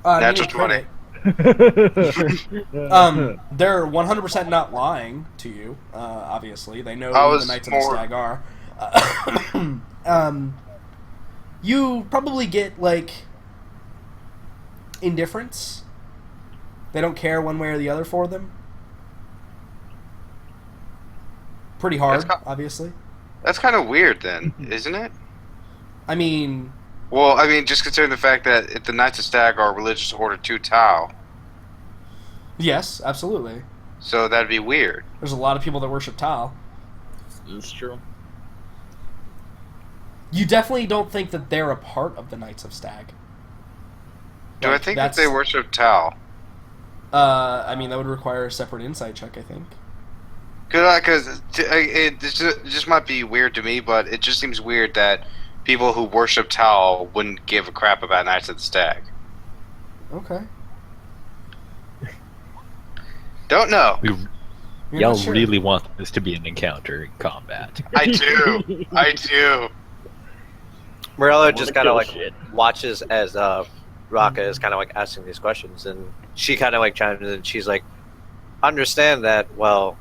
Natural you need 20. credit. They're 100% not lying to you. Obviously, they know I who was the Knights more- of the Stag are. You probably get like indifference. They don't care one way or the other for them. Pretty hard, That's obviously. That's kind of weird then, isn't it? I mean, Well, I mean, just considering the fact that if the Knights of Stag are religious order to Tau, yes, absolutely. so that'd be weird. There's a lot of people that worship Tal. It's true. You definitely don't think that they're a part of the Knights of Stag. Do I Like, think that that's- they worship Tau? I mean, that would require a separate insight check, I think. Because it just might be weird to me, but it just seems weird that people who worship Tau wouldn't give a crap about Knights of the Stag. Okay. Don't know. You're Y'all not sure. really want this to be an encounter in combat. I do. I do. Morello just kind of like Shit. watches as Raka is kind of like asking these questions, and she kind of like chimes in. And she's like, "Understand that? Well,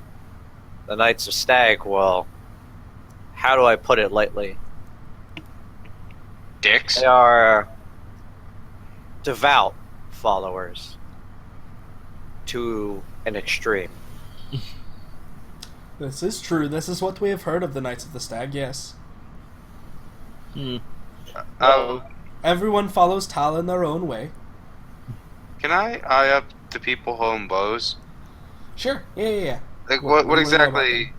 the Knights of Stag. Well, how do I put it lightly? Dicks. They are devout followers to an extreme. This is true. This is what we have heard of the Knights of the Stag, yes. Oh, Everyone follows Tal in their own way. can I eye up the people who own bows? Sure. Yeah. Like, What what do you know about exactly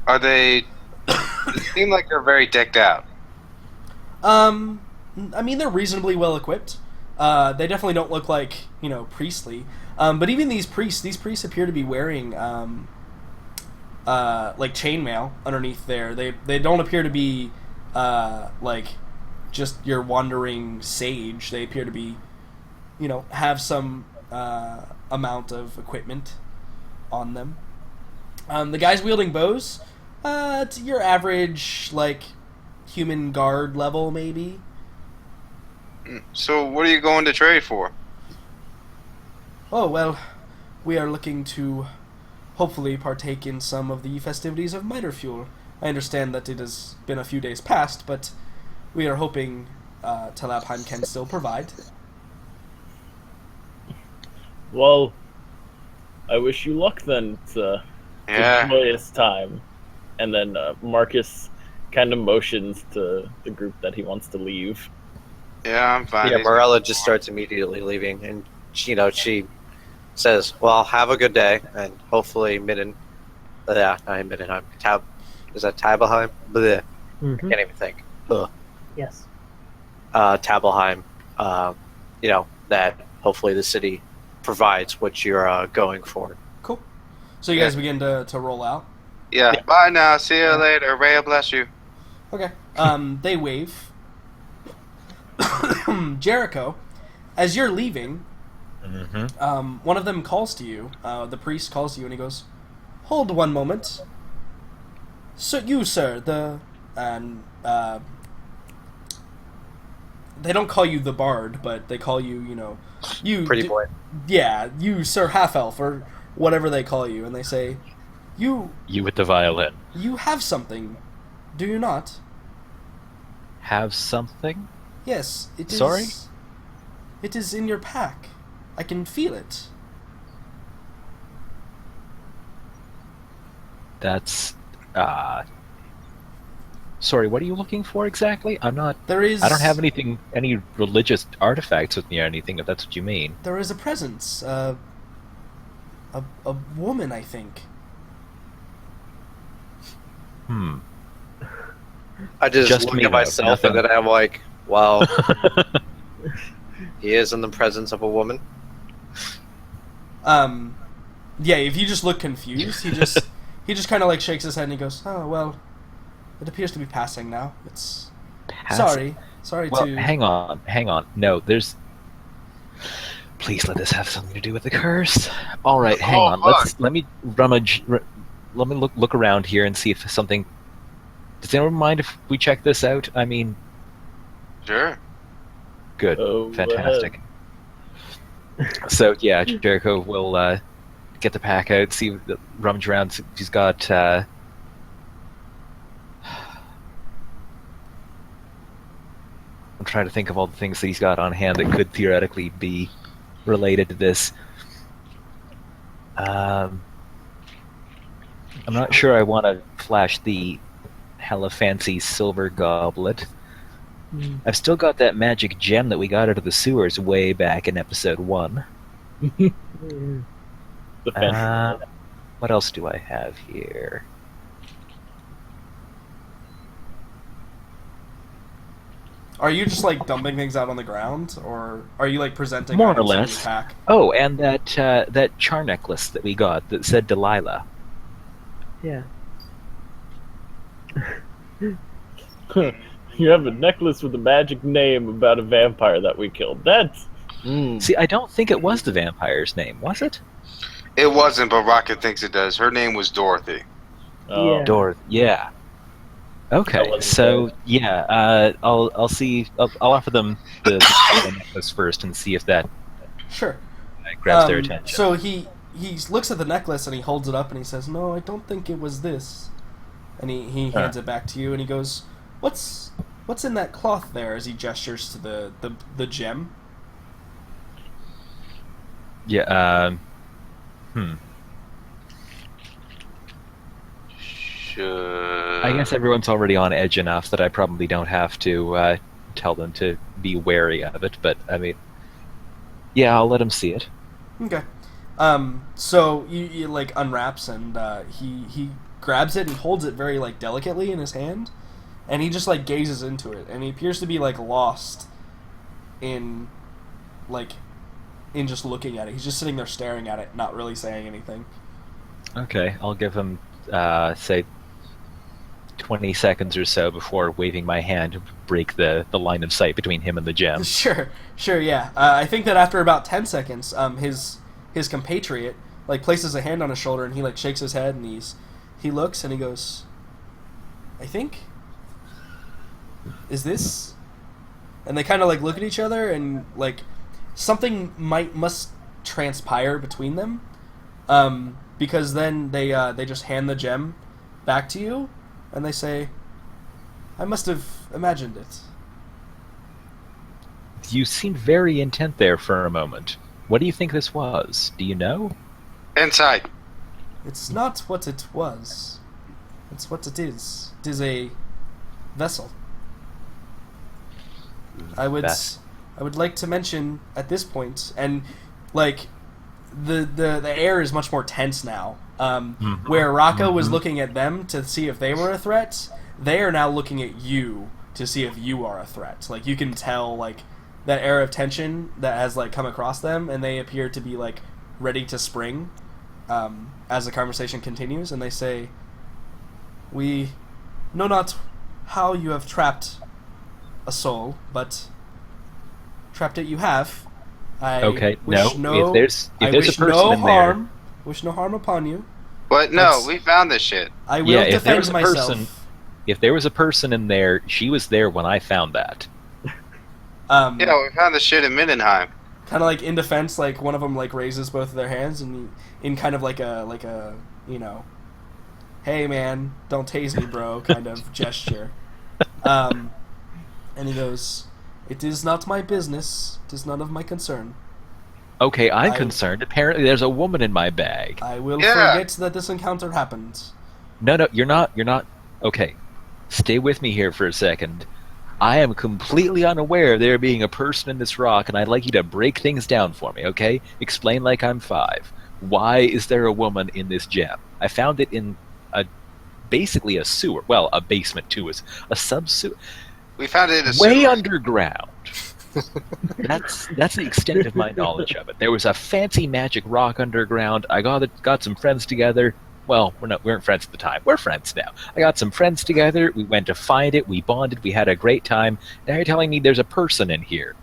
are they? They seem like they're very decked out. I mean, they're reasonably well equipped. They definitely don't look like, priestly. But even these priests appear to be wearing, like chainmail underneath there. They don't appear to be, like, just your wandering sage. They appear to be, have some, amount of equipment on them. The guys wielding bows, it's your average, like, human guard level, maybe. So, what are you going to trade for? Oh, well, we are looking to hopefully partake in some of the festivities of Miterfuel. I understand that it has been a few days past, but we are hoping Talabheim can still provide. Well, I wish you luck then. It's a Yeah. joyous time. And then Marcus kind of motions to the group that he wants to leave. Yeah, I'm fine. Yeah, Morella just starts immediately leaving, and she says, "Well, have a good day, and hopefully Midden, not Middenheim, is that Tabelheim? Bleh, Hmm. can't even think. Ugh. Yes. Tabelheim, that hopefully the city provides what you're going for." Cool. So you guys begin to roll out. Yeah. Bye now. See you later. Rhea bless you. Okay. They wave. Jericho, as you're leaving, one of them calls to you. The priest calls to you and he goes, "Hold one moment. So you, sir, they don't call you the bard, but they call you, you... Pretty boy. Yeah, you, Sir Half-Elf, or whatever they call you, and they say, You with the violin. have something, do you not?" Have something? "Yes, it is. Sorry? It is in your pack. I can feel it." That's, sorry, what are you looking for exactly? I don't have any religious artifacts with me or anything, if that's what you mean. There is a presence. A woman, I think. I just Just look me, at though, myself, nothing. and then I'm like, "Well, he is in the presence of a woman." Yeah, if you just look confused, he just kind of like shakes his head and he goes, "Oh, well, it appears to be passing now. It's... Sorry. Sorry Well, to. hang on. No, there's. Please let this have something to do with the curse. All right, hang on. Let me rummage. Let me look around here and see if something. Does anyone mind if we check this out? I mean, Sure. good, Go fantastic. So yeah, Jericho will get the pack out, rummage around. See if he's got. I'm trying to think of all the things that he's got on hand that could theoretically be related to this. I'm not sure I want to flash the hella fancy silver goblet. I've still got that magic gem that we got out of the sewers way back in episode 1. The fancy. What else do I have here? Are you just like dumping things out on the ground, or are you like presenting More or items in your less. pack? Oh, and that charm necklace that we got that said Delilah. Yeah. You have a necklace with a magic name about a vampire that we killed. That's. See, I don't think it was the vampire's name, was it? It wasn't, but Rocket thinks it does. Her name was Dorothy. Yeah. Yeah. That Okay, wasn't so yeah, I'll see. I'll offer them the necklace first and see if that Sure. grabs their attention. So he looks at the necklace and he holds it up and he says, "No, I don't think it was this." And he hands it back to you and he goes, "What's in that cloth there?" As he gestures to the gem. Yeah. I guess everyone's already on edge enough that I probably don't have to tell them to be wary of it. But I mean, yeah, I'll let them see it. Okay. So you like unwraps and he grabs it and holds it very like delicately in his hand, and he just like gazes into it, and he appears to be like lost in just looking at it. He's just sitting there staring at it, not really saying anything. Okay, I'll give him say 20 seconds or so before waving my hand to break the line of sight between him and the gem. Sure, yeah. I think that after about 10 seconds, his compatriot like places a hand on his shoulder and he like shakes his head and he looks and he goes, "I think, is this?" And they kind of like look at each other and like something must transpire between them, because then they just hand the gem back to you and they say, "I must have imagined it." You seemed very intent there for a moment. What do you think this was? Do you know? Inside. It's not what it was. It's what it is. It is a vessel. I would like to mention at this point, and like the air is much more tense now. Where Rocco was looking at them to see if they were a threat, they are now looking at you to see if you are a threat. Like you can tell like that air of tension that has like come across them, and they appear to be like ready to spring as the conversation continues. And they say, "We know not how you have trapped a soul, but trapped it you have. I wish if there's a person in there, wish no harm upon you. But no, we found this shit. I will if there was defend a myself." person, if there was a person in there, she was there when I found that. Yeah, we found the shit in Mindenheim. Kind of like in defense, like one of them like raises both of their hands and in kind of like a "Hey man, don't tase me, bro" kind of gesture. And he goes, "It is not my business. It is none of my concern. Okay, I'm concerned. Apparently, there's a woman in my bag. I will forget that this encounter happened." No, you're not. Okay, stay with me here for a second. I am completely unaware of there being a person in this rock, and I'd like you to break things down for me, okay? Explain like I'm 5. Why is there a woman in this gem? I found it in basically a sewer. Well, a basement too, is a sub-sewer. We found it in a way sewer. underground. That's the extent of my knowledge of it. There was a fancy magic rock underground. I got some friends together. Well, we weren't friends at the time. We're friends now. I got some friends together. We went to find it. We bonded. We had a great time. Now you're telling me there's a person in here.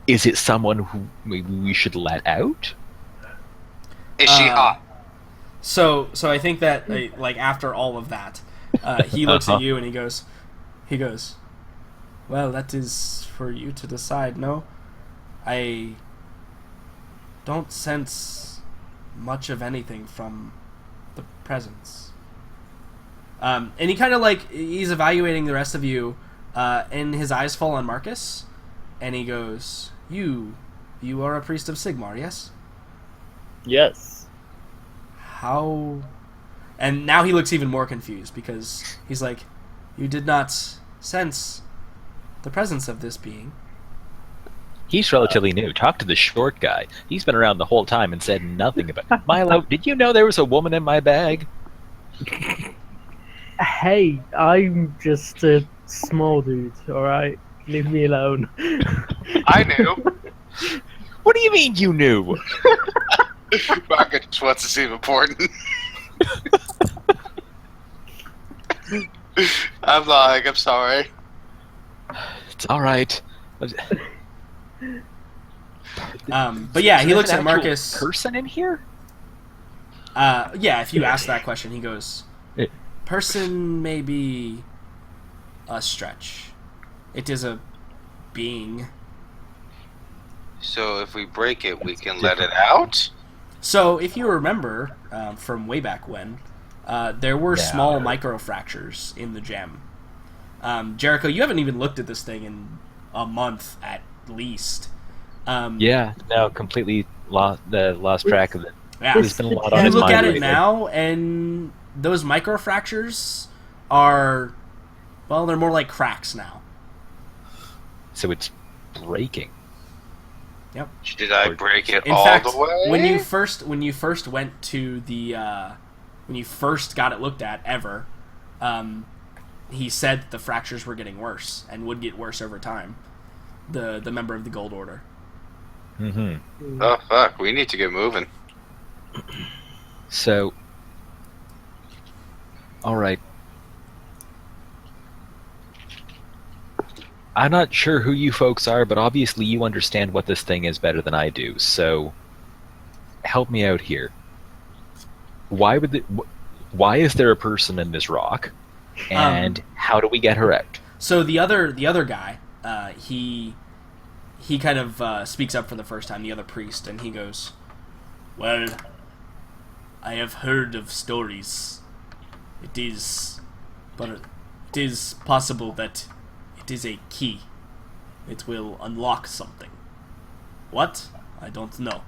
Is it someone who maybe we should let out? Is she hot? So I think that like after all of that, he looks at you and he goes, well, that is for you to decide. No, I don't sense much of anything from the presence. And he kind of like he's evaluating the rest of you, and his eyes fall on Marcus, and he goes, "You are a priest of Sigmar, yes? Yes. How?" And now he looks even more confused because he's like, "You did not sense the presence of this being." He's relatively new. Talk to the short guy. He's been around the whole time and said nothing about it. Milo, did you know there was a woman in my bag? Hey, I'm just a small dude, alright? Leave me alone. I knew. What do you mean you knew? Rocket just wants to seem important. I'm lying. I'm sorry. It's all right. But yeah, he looks at Marcus. Person in here? Yeah, if you ask that question, he goes, "Person may be a stretch. It is a being." So if we break it, we can let it out? So if you remember from way back when, there were small microfractures in the gem. Jericho, you haven't even looked at this thing in a month at least. No, completely lost track of it. Yeah. There's been a lot on You his look mind at it lately. now, and those microfractures are, well, they're more like cracks now. So it's breaking. Yep. Did I break it In all fact, the way? when you first went to the when you first got it looked at ever, he said that the fractures were getting worse and would get worse over time. The member of the Gold Order. Mm-hmm. Oh, fuck. We need to get moving. So, all right. I'm not sure who you folks are, but obviously you understand what this thing is better than I do. So, help me out here. Why is there a person in this rock? And how do we get her out? So the other guy, he kind of speaks up for the first time. The other priest, and he goes, "Well, I have heard of stories. It is possible that it is a key. It will unlock something. What? I don't know.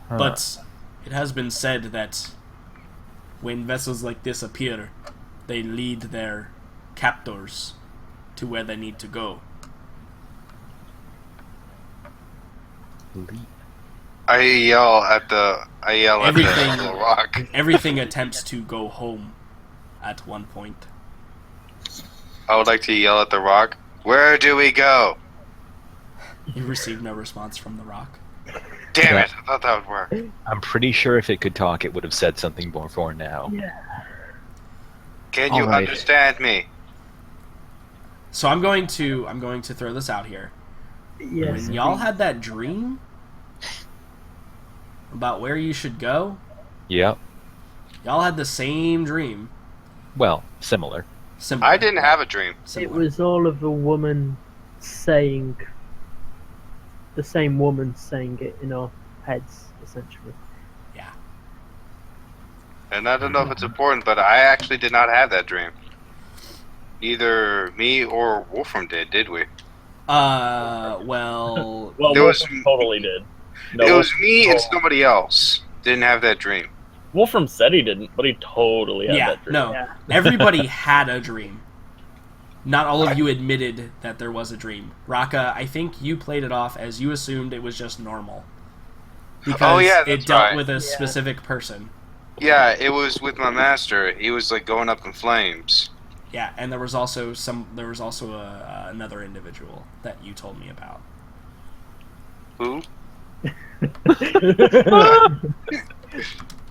But it has been said that when vessels like this appear, they lead their captors to where they need to go." I yell at the little rock. Everything attempts to go home at one point. I would like to yell at the rock. Where do we go? You receive no response from the rock. Damn it! I thought that would work. I'm pretty sure if it could talk, it would have said something more for now. Yeah. Can you All right. understand me? So I'm going to throw this out here. Yes. When y'all had that dream about where you should go, Yep. y'all had the same dream. Well, similar. Similar. I didn't have a dream. It Similar. was all of a woman saying, the same woman saying it in our heads, essentially. Yeah. And I don't know if it's important, but I actually did not have that dream. Neither me or Wolfram did we? Well, Well, There was- Wolfram totally did. No, It was Wolfram- me and somebody else didn't have that dream. Wolfram said he didn't, but he totally had yeah, that dream. no. Yeah. Everybody had a dream. Not all of you admitted that there was a dream. Raka, I think you played it off as you assumed it was just normal. Because Oh, yeah, it that's dealt right. with a specific person. Yeah, it was with my master. He was like going up in flames. Yeah, and there was also another individual that you told me about. Who?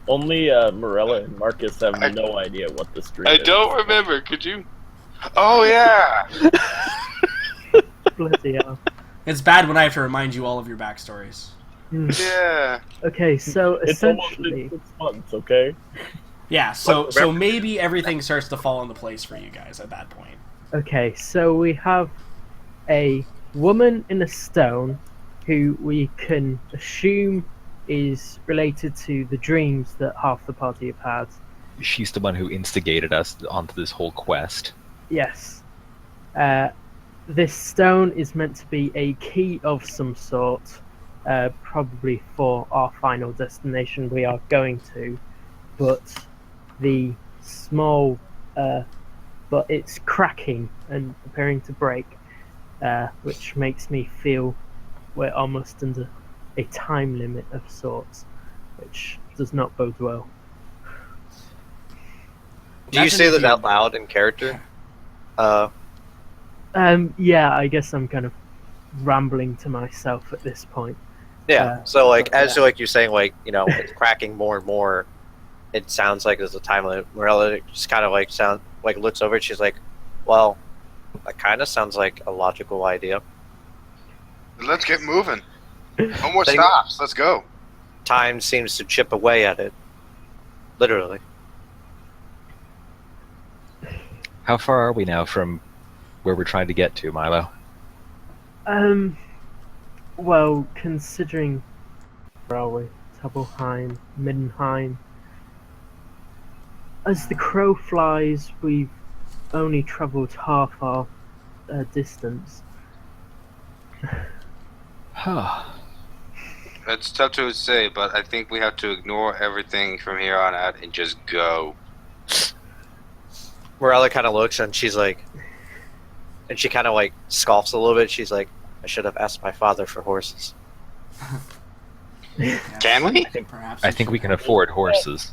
Only Morella and Marcus have no idea what this dream I is. don't remember. Could you? Oh yeah. Bloody hell. It's bad when I have to remind you all of your backstories. Yeah. Okay, so It's almost essentially, been 6 months, okay? Yeah, so maybe everything starts to fall into place for you guys at that point. okay, so we have a woman in a stone who we can assume is related to the dreams that half the party have had. She's the one who instigated us onto this whole quest. Yes. This stone is meant to be a key of some sort, probably for our final destination we are going to, but the small, but it's cracking and preparing to break, which makes me feel we're almost under a time limit of sorts, which does not bode well. Do you say that out loud in character? Yeah, I guess I'm kind of rambling to myself at this point. Yeah. So like, but, as you're saying, like, you know, it's cracking more and more. It sounds like there's a time limit. Morella just kind of like looks over it. She's like, "Well, that kind of sounds like a logical idea." Let's get moving. No more Thing- stops. Let's go. Time seems to chip away at it. Literally. How far are we now from where we're trying to get to, Milo? Well, considering where are we? Tabelheim, Middenheim. As the crow flies, we've only travelled half our distance. Huh. It's tough to say, but I think we have to ignore everything from here on out and just go. Morella kind of looks and she's like, and she kind of like scoffs a little bit. She's like, "I should have asked my father for horses." Can we? Perhaps I think we can afford horses.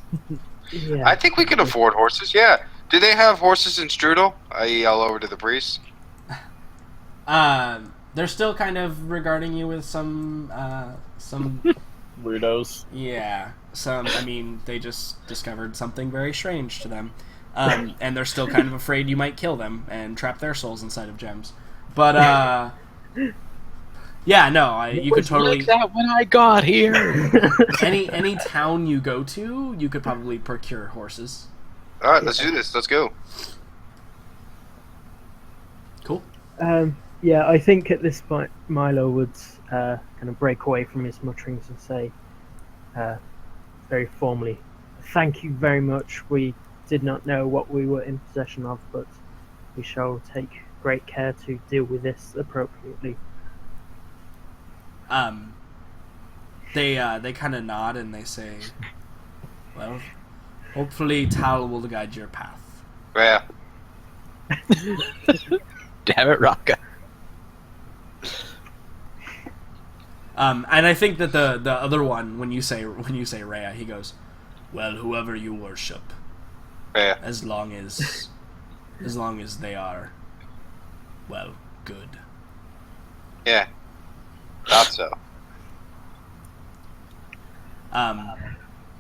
Yeah. I think we can afford horses. Yeah. Do they have horses in Strudel? I yell over to the priest. They're still kind of regarding you with some Weirdos. yeah, I mean, they just discovered something very strange to them. And they're still kind of afraid you might kill them and trap their souls inside of gems. But, yeah, no, you could totally... like that when I got here. any town you go to, you could probably procure horses. Alright, let's do this. Let's go. Cool. Yeah, I think at this point Milo would kind of break away from his mutterings and say, very formally, "Thank you very much. We did not know what we were in possession of, but we shall take great care to deal with this appropriately." They kind of nod and they say, "Well, hopefully Tal will guide your path." Yeah. Damn it, Raka. And I think that the other one, when you say Rhea, he goes, "Well, whoever you worship, Yeah. as long as they are, well, good." Yeah. Thought so.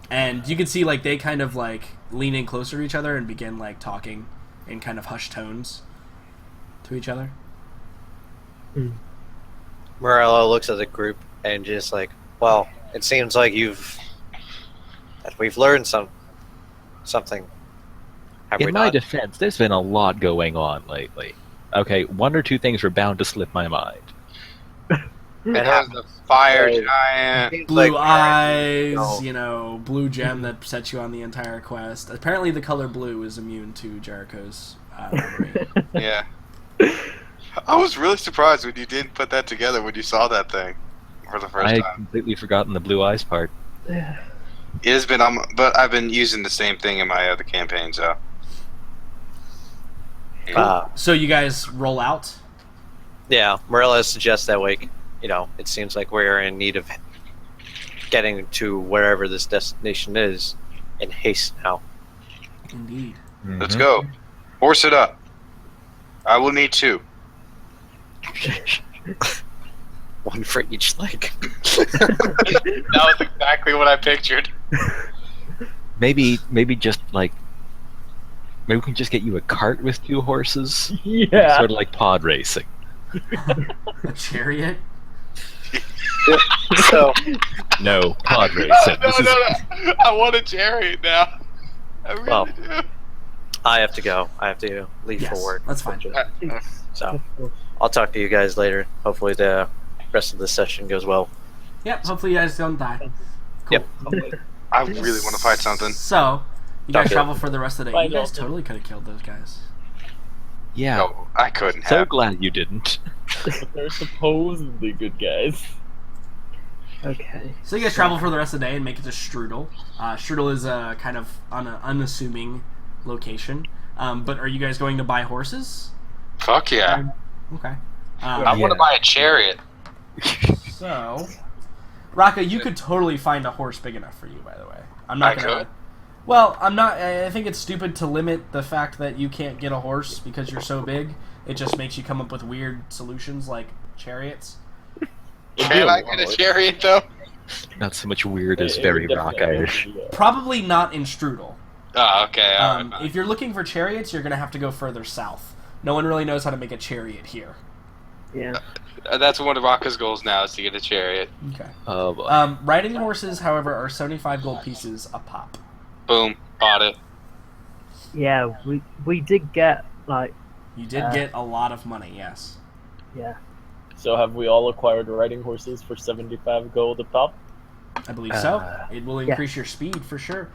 And you can see like they kind of like lean in closer to each other and begin like talking in kind of hushed tones to each other. Morella looks at the group and just like, "Well, it seems like we've learned something." Have we In my not? defense, there's been a lot going on lately. Okay, one or two things were bound to slip my mind. It has the fire giant. Seems Blue like- eyes, No. you know, blue gem that sets you on the entire quest. Apparently, the color blue is immune to Jericho's memory. Yeah. I was really surprised when you didn't put that together when you saw that thing for the first I had time. completely forgotten the blue eyes part. It has been, but I've been using the same thing in my other campaign, so. So you guys roll out. Yeah, Morella suggests that, like, you know, it seems like we're in need of getting to wherever this destination is in haste now. Indeed. Let's go. Horse it up. I will need 2. One for each leg. That was exactly what I pictured. Maybe just like maybe we can just get you a cart with 2 horses, Yeah. sort of like pod racing. A chariot. So No, pod racing. No, This is no. I want a chariot now. I really Well, do. I have to go. I have to leave Yes, for work. that's fine. So Of course. I'll talk to you guys later. Hopefully the rest of the session goes well. Yep. Hopefully you guys don't die. Cool. Yep. I really want to fight something. So you guys Okay. travel for the rest of the day. Bye, You guys Dalton. totally could have killed those guys. yeah. No, I couldn't So have. glad you didn't. But they're supposedly good guys. Okay. So you guys travel for the rest of the day and make it to Strudel. Strudel is kind of on an unassuming location. But are you guys going to buy horses? Fuck yeah. Okay. I want to buy a chariot. So, Raka, you could totally find a horse big enough for you. By the way, I'm not I gonna. could? Well, I'm not. I think it's stupid to limit the fact that you can't get a horse because you're so big. It just makes you come up with weird solutions like chariots. Can I get a chariot though? Not so much weird as It very would rock-ish. definitely, Probably not in Strudel. Oh, okay. All right. If you're looking for chariots, you're gonna have to go further south. No one really knows how to make a chariot here. Yeah. That's one of Rocca's goals now is to get a chariot. Okay. Oh boy. Riding horses, however, are 75 gold pieces a pop. Boom, bought it. Yeah, we did get like You did get a lot of money, yes. yeah. So have we all acquired riding horses for 75 gold a pop? I believe so. It will increase your speed for sure.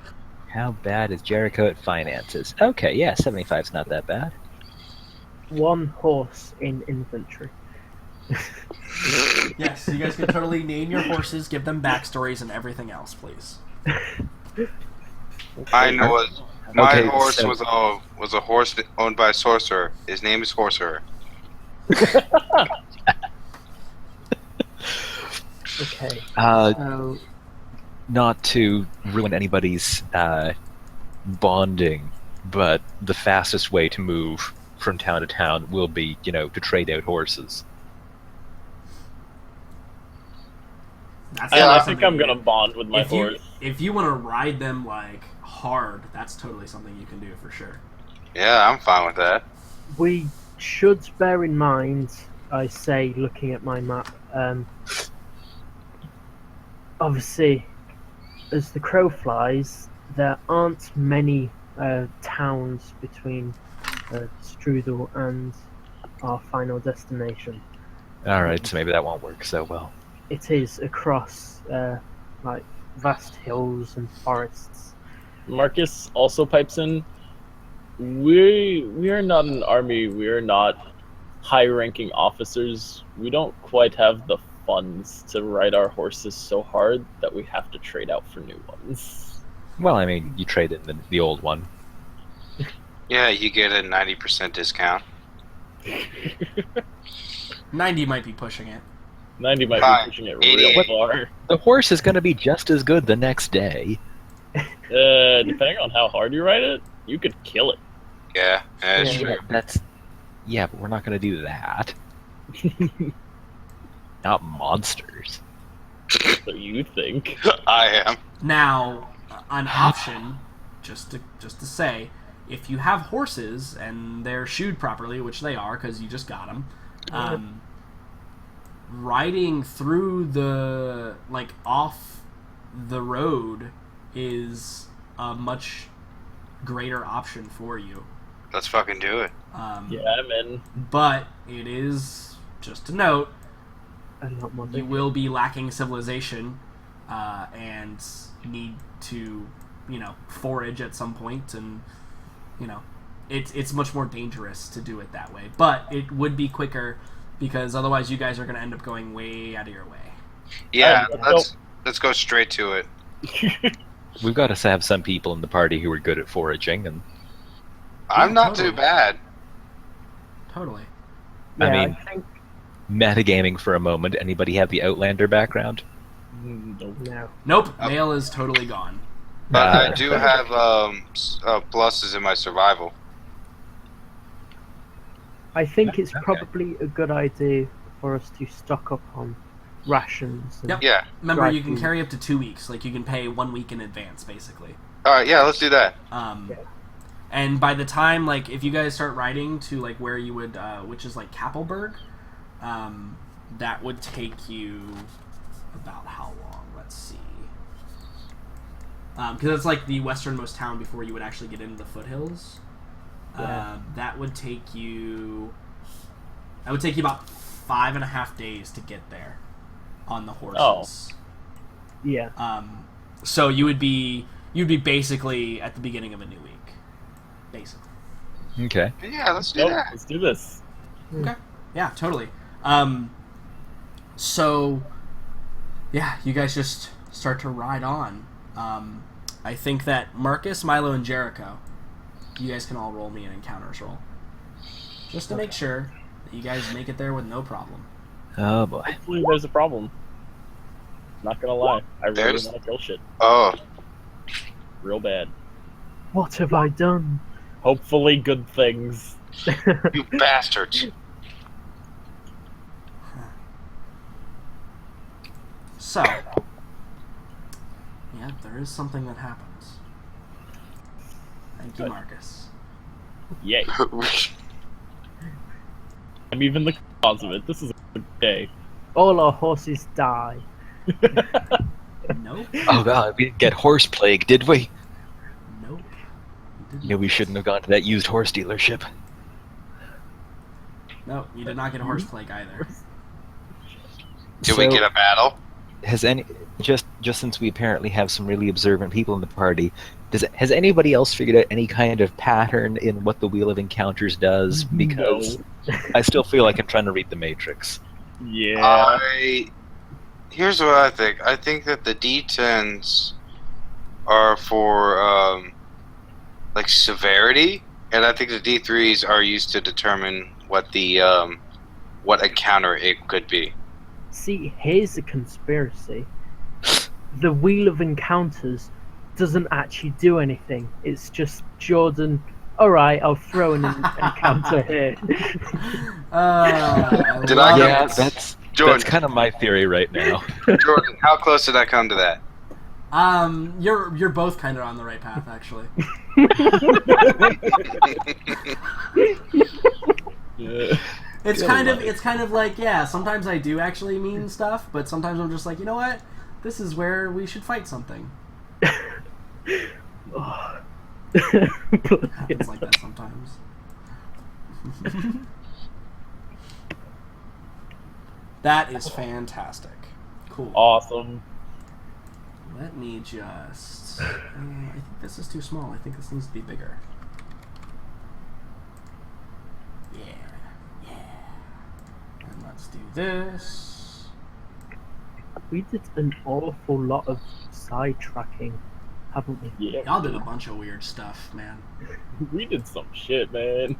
How bad is Jericho at finances? Okay, yeah, 75's not that bad. 1 horse in infantry. Yes, you guys can totally name your horses, give them backstories, and everything else, please. I know what. My Okay, horse so- was a horse owned by a sorcerer. His name is Horserer. Okay. Uh, So not to ruin anybody's bonding, but the fastest way to move from town to town will be, to trade out horses. That's Yeah, totally I something think I'm you gonna can- bond with my if you horse. if you want to ride them like hard, that's totally something you can do for sure. Yeah, I'm fine with that. we should bear in mind, I say, looking at my map, obviously, as the crow flies, there aren't many towns between Strudel and our final destination. Alright, so maybe that won't work so well. It is across like vast hills and forests. Marcus also pipes in. We are not an army. We are not high-ranking officers. We don't quite have the funds to ride our horses so hard that we have to trade out for new ones. Well, I mean, you trade in the old one. Yeah, you get a 90% discount. 90 might be pushing it. 90 might Fine. be pushing it 88. real far. The horse is going to be just as good the next day. Depending on how hard you ride it, you could kill it. Yeah, that's Yeah. true. Yeah, but we're not going to do that. Not monsters. So you think? I am. Now, an option, just to say, if you have horses and they're shoed properly, which they are because you just got them, riding through the off the road is a much greater option for you. Let's fucking do it. Yeah, I'm in. But it is, just a note, And not you will be lacking civilization and need to, forage at some point, and it's much more dangerous to do it that way. But it would be quicker because otherwise you guys are going to end up going way out of your way. Yeah, Um, let's go straight to it. We've got to have some people in the party who are good at foraging, and I'm not totally. too bad. Totally. I mean- I think metagaming for a moment. Anybody have the Outlander background? Nope. no. Nope, male is totally gone. But Uh, I do have pluses in my survival. I think it's Okay. probably a good idea for us to stock up on rations. And Yep. Yeah. Remember, Dry you can food. carry up to 2 weeks. Like, you can pay 1 week in advance, basically. All right. Yeah. Let's do that. Yeah. Yeah. And by the time, like, if you guys start riding to, like, where you would, which is, like, Kappelberg, that would take you about how long? Let's see. Because it's, like, the westernmost town before you would actually get into the foothills. Yeah. That would take you about 5.5 days to get there on the horses. Yeah. So you'd be basically at the beginning of a new week, basically. Okay. Yeah. Let's do Nope, that. let's do this. Okay. Yeah, totally. So, yeah, you guys just start to ride on. I think that Marcus, Milo, and Jericho, you guys can all roll me an encounters roll, just to make sure that you guys make it there with no problem. Oh boy. Hopefully there's a problem. Not gonna lie, I really There's- want to kill shit. Oh. Real bad. What have I done? Hopefully good things. You bastards. So, yeah, there is something that happens. Thank you, Good. Marcus. Yay. I'm even the cause of it. This is a good day. All our horses die. Nope. Oh god, we didn't get horse plague, did we? Nope. You did Yeah, we not. shouldn't have gone to that used horse dealership. No, you did not get a horse plague either. Did we get a battle? Has any just since we apparently have some really observant people in the party, has anybody else figured out any kind of pattern in what the Wheel of Encounters does? Because I still feel like I'm trying to read the Matrix. Yeah. Here's what I think. I think that the D10s are for like severity, and I think the D3s are used to determine what the what encounter it could be. See, here's the conspiracy. The Wheel of Encounters doesn't actually do anything. It's just Jordan. All right, I'll throw an encounter here. Did I Yeah, get- that's Jordan, kind of my theory right now. Jordan, how close did I come to that? You're both kind of on the right path, actually. Yeah. It's Good kind of luck. like, yeah, sometimes I do actually mean stuff, but sometimes I'm just like, you know what? This is where we should fight something. Oh. It happens like that sometimes. That is fantastic. Cool. Awesome. Let me just... I think this is too small. I think this needs to be bigger. Yeah. And let's do this. We did an awful lot of sidetracking, haven't we? Yeah. Y'all did a bunch of weird stuff, man. We did some shit, man.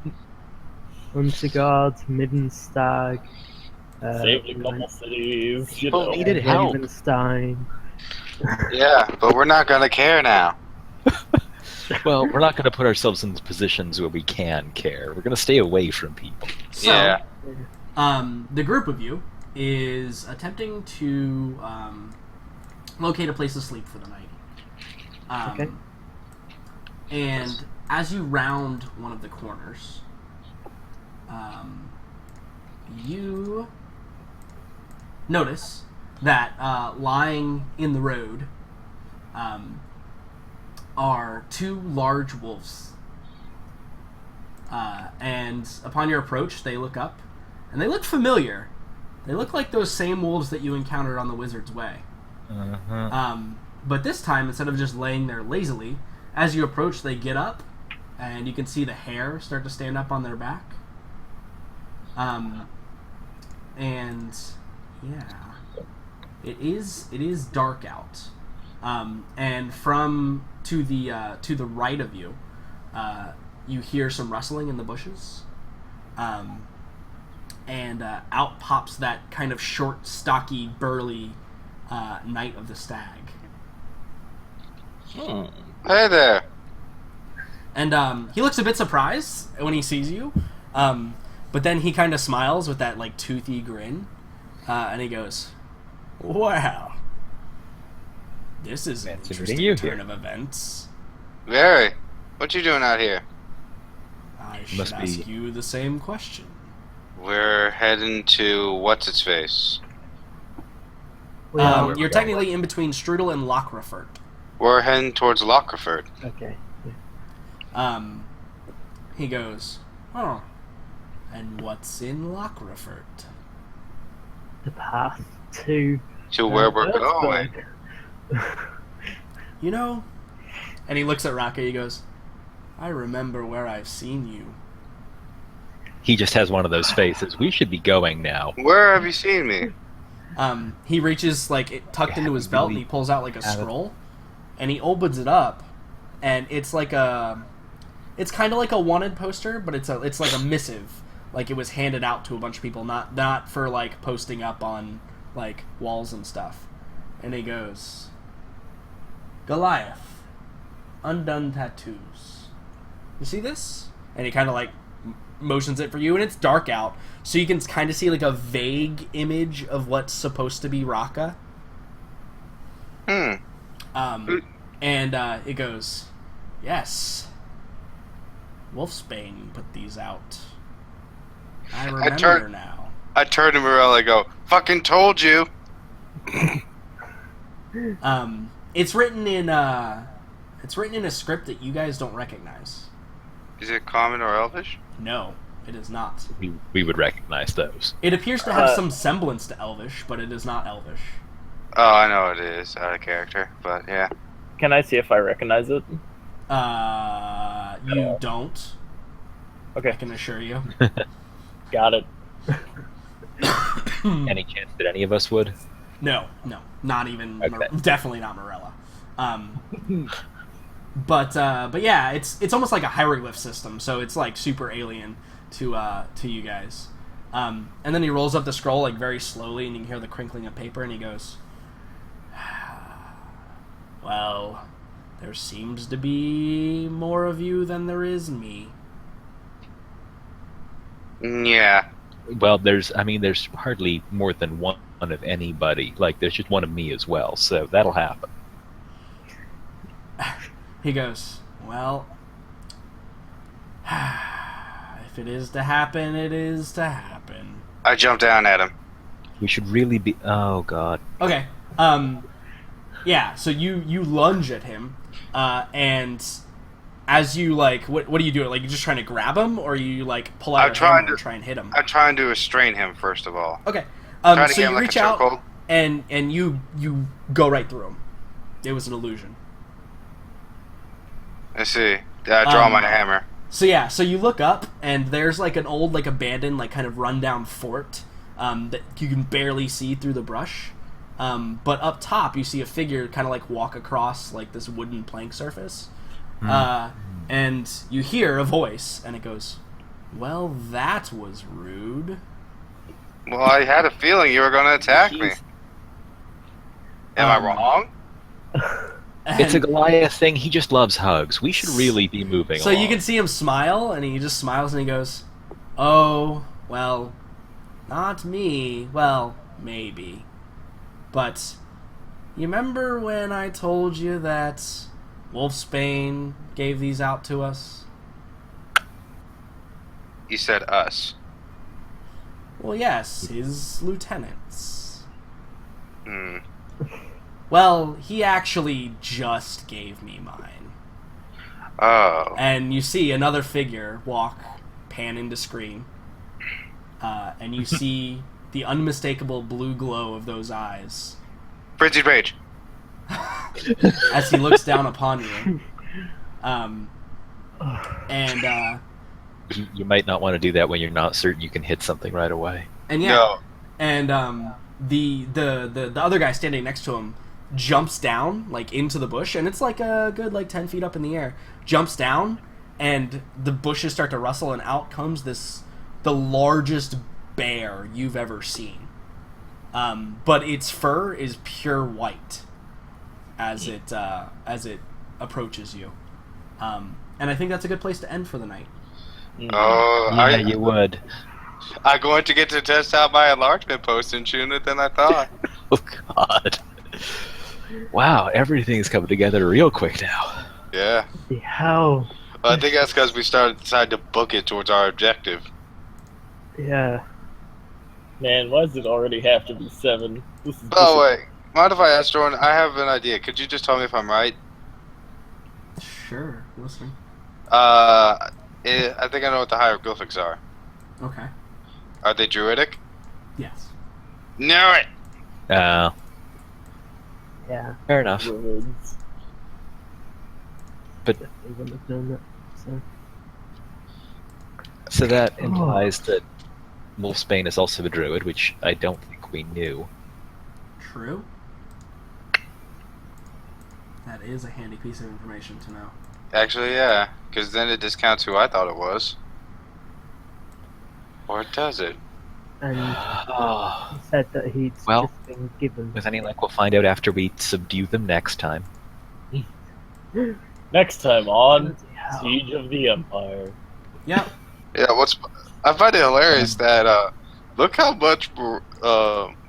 Untergard, Middenstag, Saved a couple cities. You People know. needed help. Ravenstein. Yeah, but we're not gonna care now. Well, we're not going to put ourselves in positions where we can care. We're going to stay away from people. So, Yeah. the group of you is attempting to locate a place to sleep for the night. Okay. And as you round one of the corners, you notice that lying in the road are two large wolves. And upon your approach, they look up, and they look familiar. They look like those same wolves that you encountered on the Wizard's Way. Uh-huh. But this time, instead of just laying there lazily, as you approach, they get up, and you can see the hair start to stand up on their back. And yeah, it is dark out. And from to the right of you, you hear some rustling in the bushes. And out pops that kind of short, stocky, burly Knight of the Stag. Hmm. Hey there. And he looks a bit surprised when he sees you, but then he kind of smiles with that like toothy grin, and he goes, Well, this is an Fancy interesting meeting you turn here. of events. Very. What you doing out here? I should Must ask be- you the same question. We're heading to what's-its-face. We are. You're technically in between Strudel and Lockrefort. We're heading towards Lockreford. Okay. He goes, oh, and what's in Lockrefort? The path to Where we're going. Würzburg. You know, and he looks at Raka, he goes, I remember where I've seen you. He just has one of those faces. We should be going now. Where have you seen me? He reaches, like, it tucked Yeah, into his we belt, really and he pulls out, like, a have it. scroll, and he opens it up, and it's like it's kind of like a wanted poster, but it's like a missive. Like, it was handed out to a bunch of people, not for, like, posting up on, like, walls and stuff. And he goes, Goliath, undone tattoos. You see this? And he kind of, like, motions it for you, and it's dark out, so you can kind of see, like, a vague image of what's supposed to be Raka. And it goes, yes, Wolfsbane put these out. I remember now. I turn to Morella and go, fucking told you! It's written in a script that you guys don't recognize. Is it common or elvish? No, it is not. We would recognize those. It appears to have some semblance to Elvish, but it is not Elvish. Oh, I know it is out of character, but yeah. Can I see if I recognize it? You don't. Okay, I can assure you. got it. Any chance that any of us would? No, not even. Okay. Definitely not Morella. But yeah, it's almost like a hieroglyph system, so it's like super alien to you guys. And then he rolls up the scroll like very slowly, and you can hear the crinkling of paper, and he goes, "Well, there seems to be more of you than there is me." Yeah. Well, there's hardly more than one of anybody. Like, there's just one of me as well, so that'll happen. He goes, "Well, if it is to happen, it is to happen." I jump down at him. We should really be. Oh God. Okay. Yeah. So you lunge at him, and as you like, what do you do? Like, you just trying to grab him, or you like pull out I'm your trying hammer and to- try and hit him? I'm trying to restrain him, first of all. Okay. Trying to So get you him like reach a out chokehold. and you go right through him. It was an illusion. I see. I draw my hammer. So yeah, so you look up and there's like an old, like abandoned, like kind of rundown fort that you can barely see through the brush. But up top you see a figure kind of like walk across like this wooden plank surface, and you hear a voice, and it goes, "Well, that was rude." Well, I had a feeling you were going to attack me. Am I wrong? It's a And- Goliath thing. He just loves hugs. We should really be moving. So along. you can see him smile, and he just smiles and he goes, "Oh, well, not me. Well, maybe. But you remember when I told you that Wolfsbane gave these out to us?" You said us. "Well, yes, his lieutenants." Hmm. "Well, he actually just gave me mine." Oh. And you see another figure walk, pan into screen, and you see the unmistakable blue glow of those eyes Frenzied Rage. as he looks down upon you. And You might not want to do that when you're not certain you can hit something right away. yeah, No. and the other guy standing next to him jumps down like into the bush, and it's like a good like 10 feet up in the air. Jumps down, and the bushes start to rustle, and out comes the largest bear you've ever seen. But its fur is pure white as it approaches you. And I think that's a good place to end for the night. Oh, Yeah, you would. I'm going to get to test out my enlargement potion sooner than I thought. Oh God! Wow, everything's coming together real quick now. Yeah. The hell. Well, I think that's because we decided to book it towards our objective. Yeah. Man, why does it already have to be 7? This is Oh, wait. Mind if I ask Jordan? I have an idea. Could you just tell me if I'm right? Sure, listening. I think I know what the hieroglyphics are. Okay. Are they druidic? Yes. Knew it! Uh, Yeah. fair enough. Druids. They wouldn't have known that. So. So that implies that Wolfsbane is also a druid, which I don't think we knew. True. That is a handy piece of information to know. Actually, yeah. Because then it discounts who I thought it was. Or does it? And Oh, he said that he'd Well, just been given. with any luck, we'll find out after we subdue them next time. Next time on Bloody hell. Siege of the Empire. Yep. Yeah, I find it hilarious that, look how much,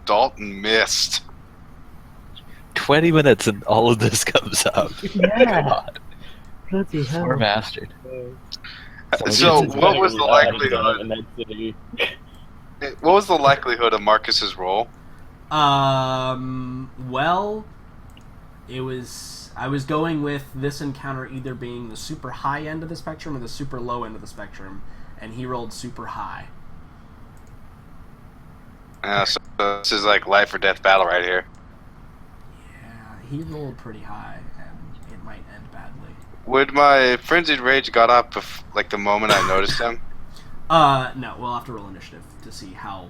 Dalton missed. 20 minutes and all of this comes up. Yeah. God, Bloody hell. poor bastard. So, It's what was the better we had done likelihood? it in that city. What was the likelihood of Marcus's role? Well, I was going with this encounter either being the super high end of the spectrum or the super low end of the spectrum, and he rolled super high. So this is like life or death battle right here. Yeah, he rolled pretty high, and it might end badly. Would my frenzied rage got up like the moment I noticed him? No, we'll have to roll initiative to see how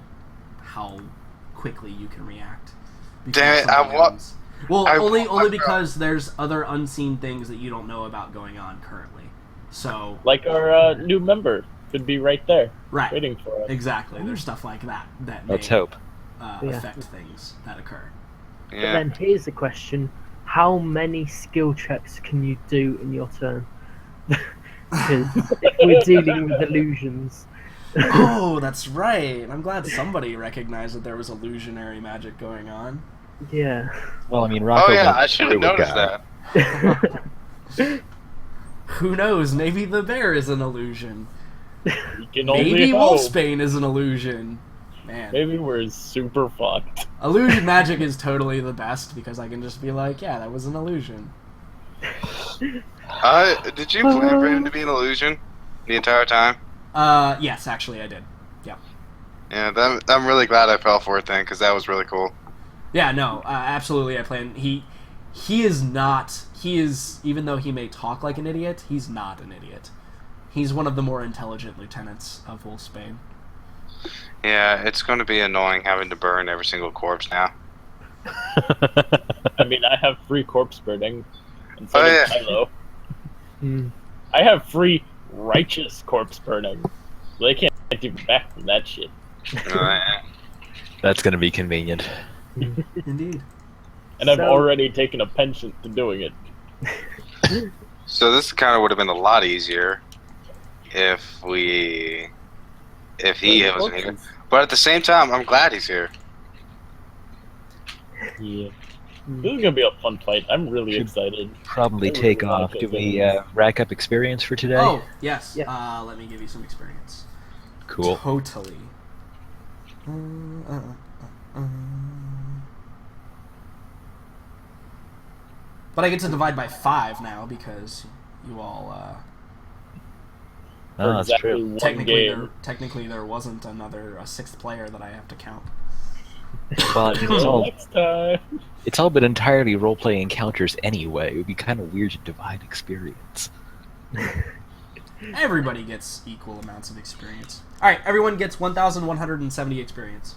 quickly you can react. before Damn it, something happens. Well, I only want- because there's other unseen things that you don't know about going on currently. So, Like our new member could be right there, right, waiting for us. exactly. There's stuff like that that may Let's hope. Yeah. affect things that occur. But Yeah. then here's the question: how many skill checks can you do in your turn? Because if we're dealing with illusions, Oh, that's right. I'm glad somebody recognized that there was illusionary magic going on. yeah. Well, I mean, Rocco. Oh yeah, went I should have through a noticed guy. that. Who knows? Maybe the bear is an illusion. We can only Maybe hope. Wolfsbane is an illusion. Man, Maybe we're super fucked. illusion magic is totally the best because I can just be like, yeah, that was an illusion. Did you plan for him to be an illusion the entire time? Yes, actually, I did. Yeah. Yeah, I'm really glad I fell for it then, because that was really cool. Yeah, no, absolutely. I plan. He is not. He is, even though he may talk like an idiot, he's not an idiot. He's one of the more intelligent lieutenants of Wolfsbane. Yeah, it's going to be annoying having to burn every single corpse now. I mean, I have free corpse burning, and so Oh, does yeah. Kylo. Hmm. I have free righteous corpse burning. So they can't do back from that shit. That's going to be convenient. Indeed. And I've So- already taken a penchant to doing it. So this kind of would have been a lot easier if he wasn't here. But at the same time, I'm glad he's here. Yeah. This is gonna be a fun fight. I'm really Should- excited. Probably I really take like off. it. Do we rack up experience for today? Oh, yes. Yeah. Let me give you some experience. Cool. Totally. But I get to divide by 5 now because you all. Oh, that's exactly true. one Technically, game. there wasn't a 6th player that I have to count. Well, I mean, Next time. it's all been entirely role-play encounters anyway. It would be kind of weird to divide experience. Everybody gets equal amounts of experience. All right, everyone gets 1,170 experience.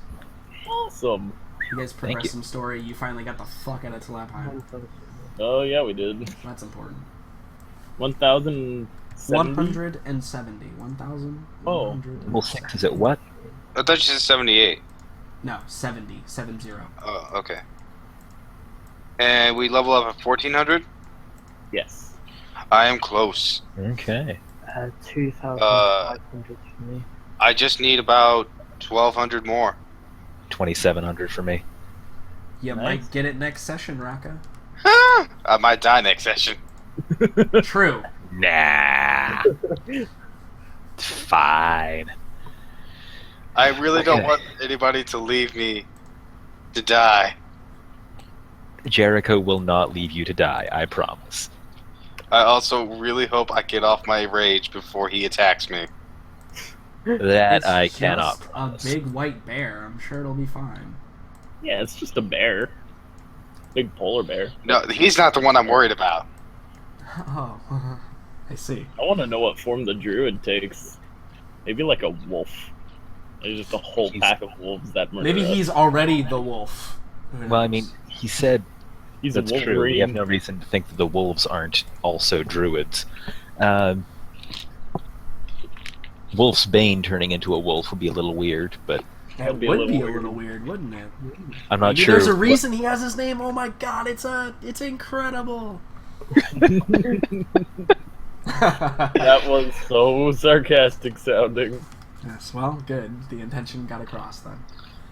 Awesome. You guys Thank progress you. some story. You finally got the fuck out of Talabheim. Oh yeah, we did. That's important. 1,070. 170. 1,000. Oh. Level 6 is at what? I thought you said 78. No, 70. 70. Oh, okay. And we level up at 1,400? Yes. I am close. Okay. 2,500 for me. I just need about 1,200 more. 2,700 for me. You Nice. might get it next session, Raka. I might die next session. True. Nah. Fine. I really don't Okay. want anybody to leave me to die. Jericho will not leave you to die, I promise. I also really hope I get off my rage before he attacks me. That It's I just cannot a promise. big white bear. I'm sure it'll be fine. Yeah, it's just a bear. Big polar bear. No, he's not the one I'm worried about. Oh, I see. I want to know what form the druid takes. Maybe like a wolf. There's just a whole He's- pack of wolves that murder Maybe us. he's already the wolf. Who Well, I knows? mean, he said He's that's a true. We have Wolverine. no reason to think that the wolves aren't also druids. Wolf's Bane turning into a wolf would be a little weird, but that that'd be a would little be a weird. little weird, wouldn't it? I'm not Maybe sure. there's a what- reason he has his name. Oh my god, it's incredible. That was so sarcastic sounding. Yes, well, good. The intention got across then.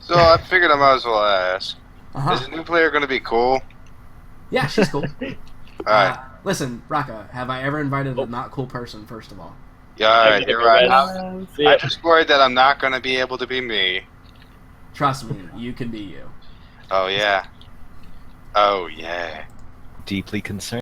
So I figured I might as well ask. Uh-huh. Is the new player going to be cool? Yeah, she's cool. Alright. Listen, Raka, have I ever invited a not cool person, first of all? Yeah, alright, you're right. See I'm ya. just worried that I'm not going to be able to be me. Trust me, you can be you. Oh, yeah. Oh, yeah. deeply concerned.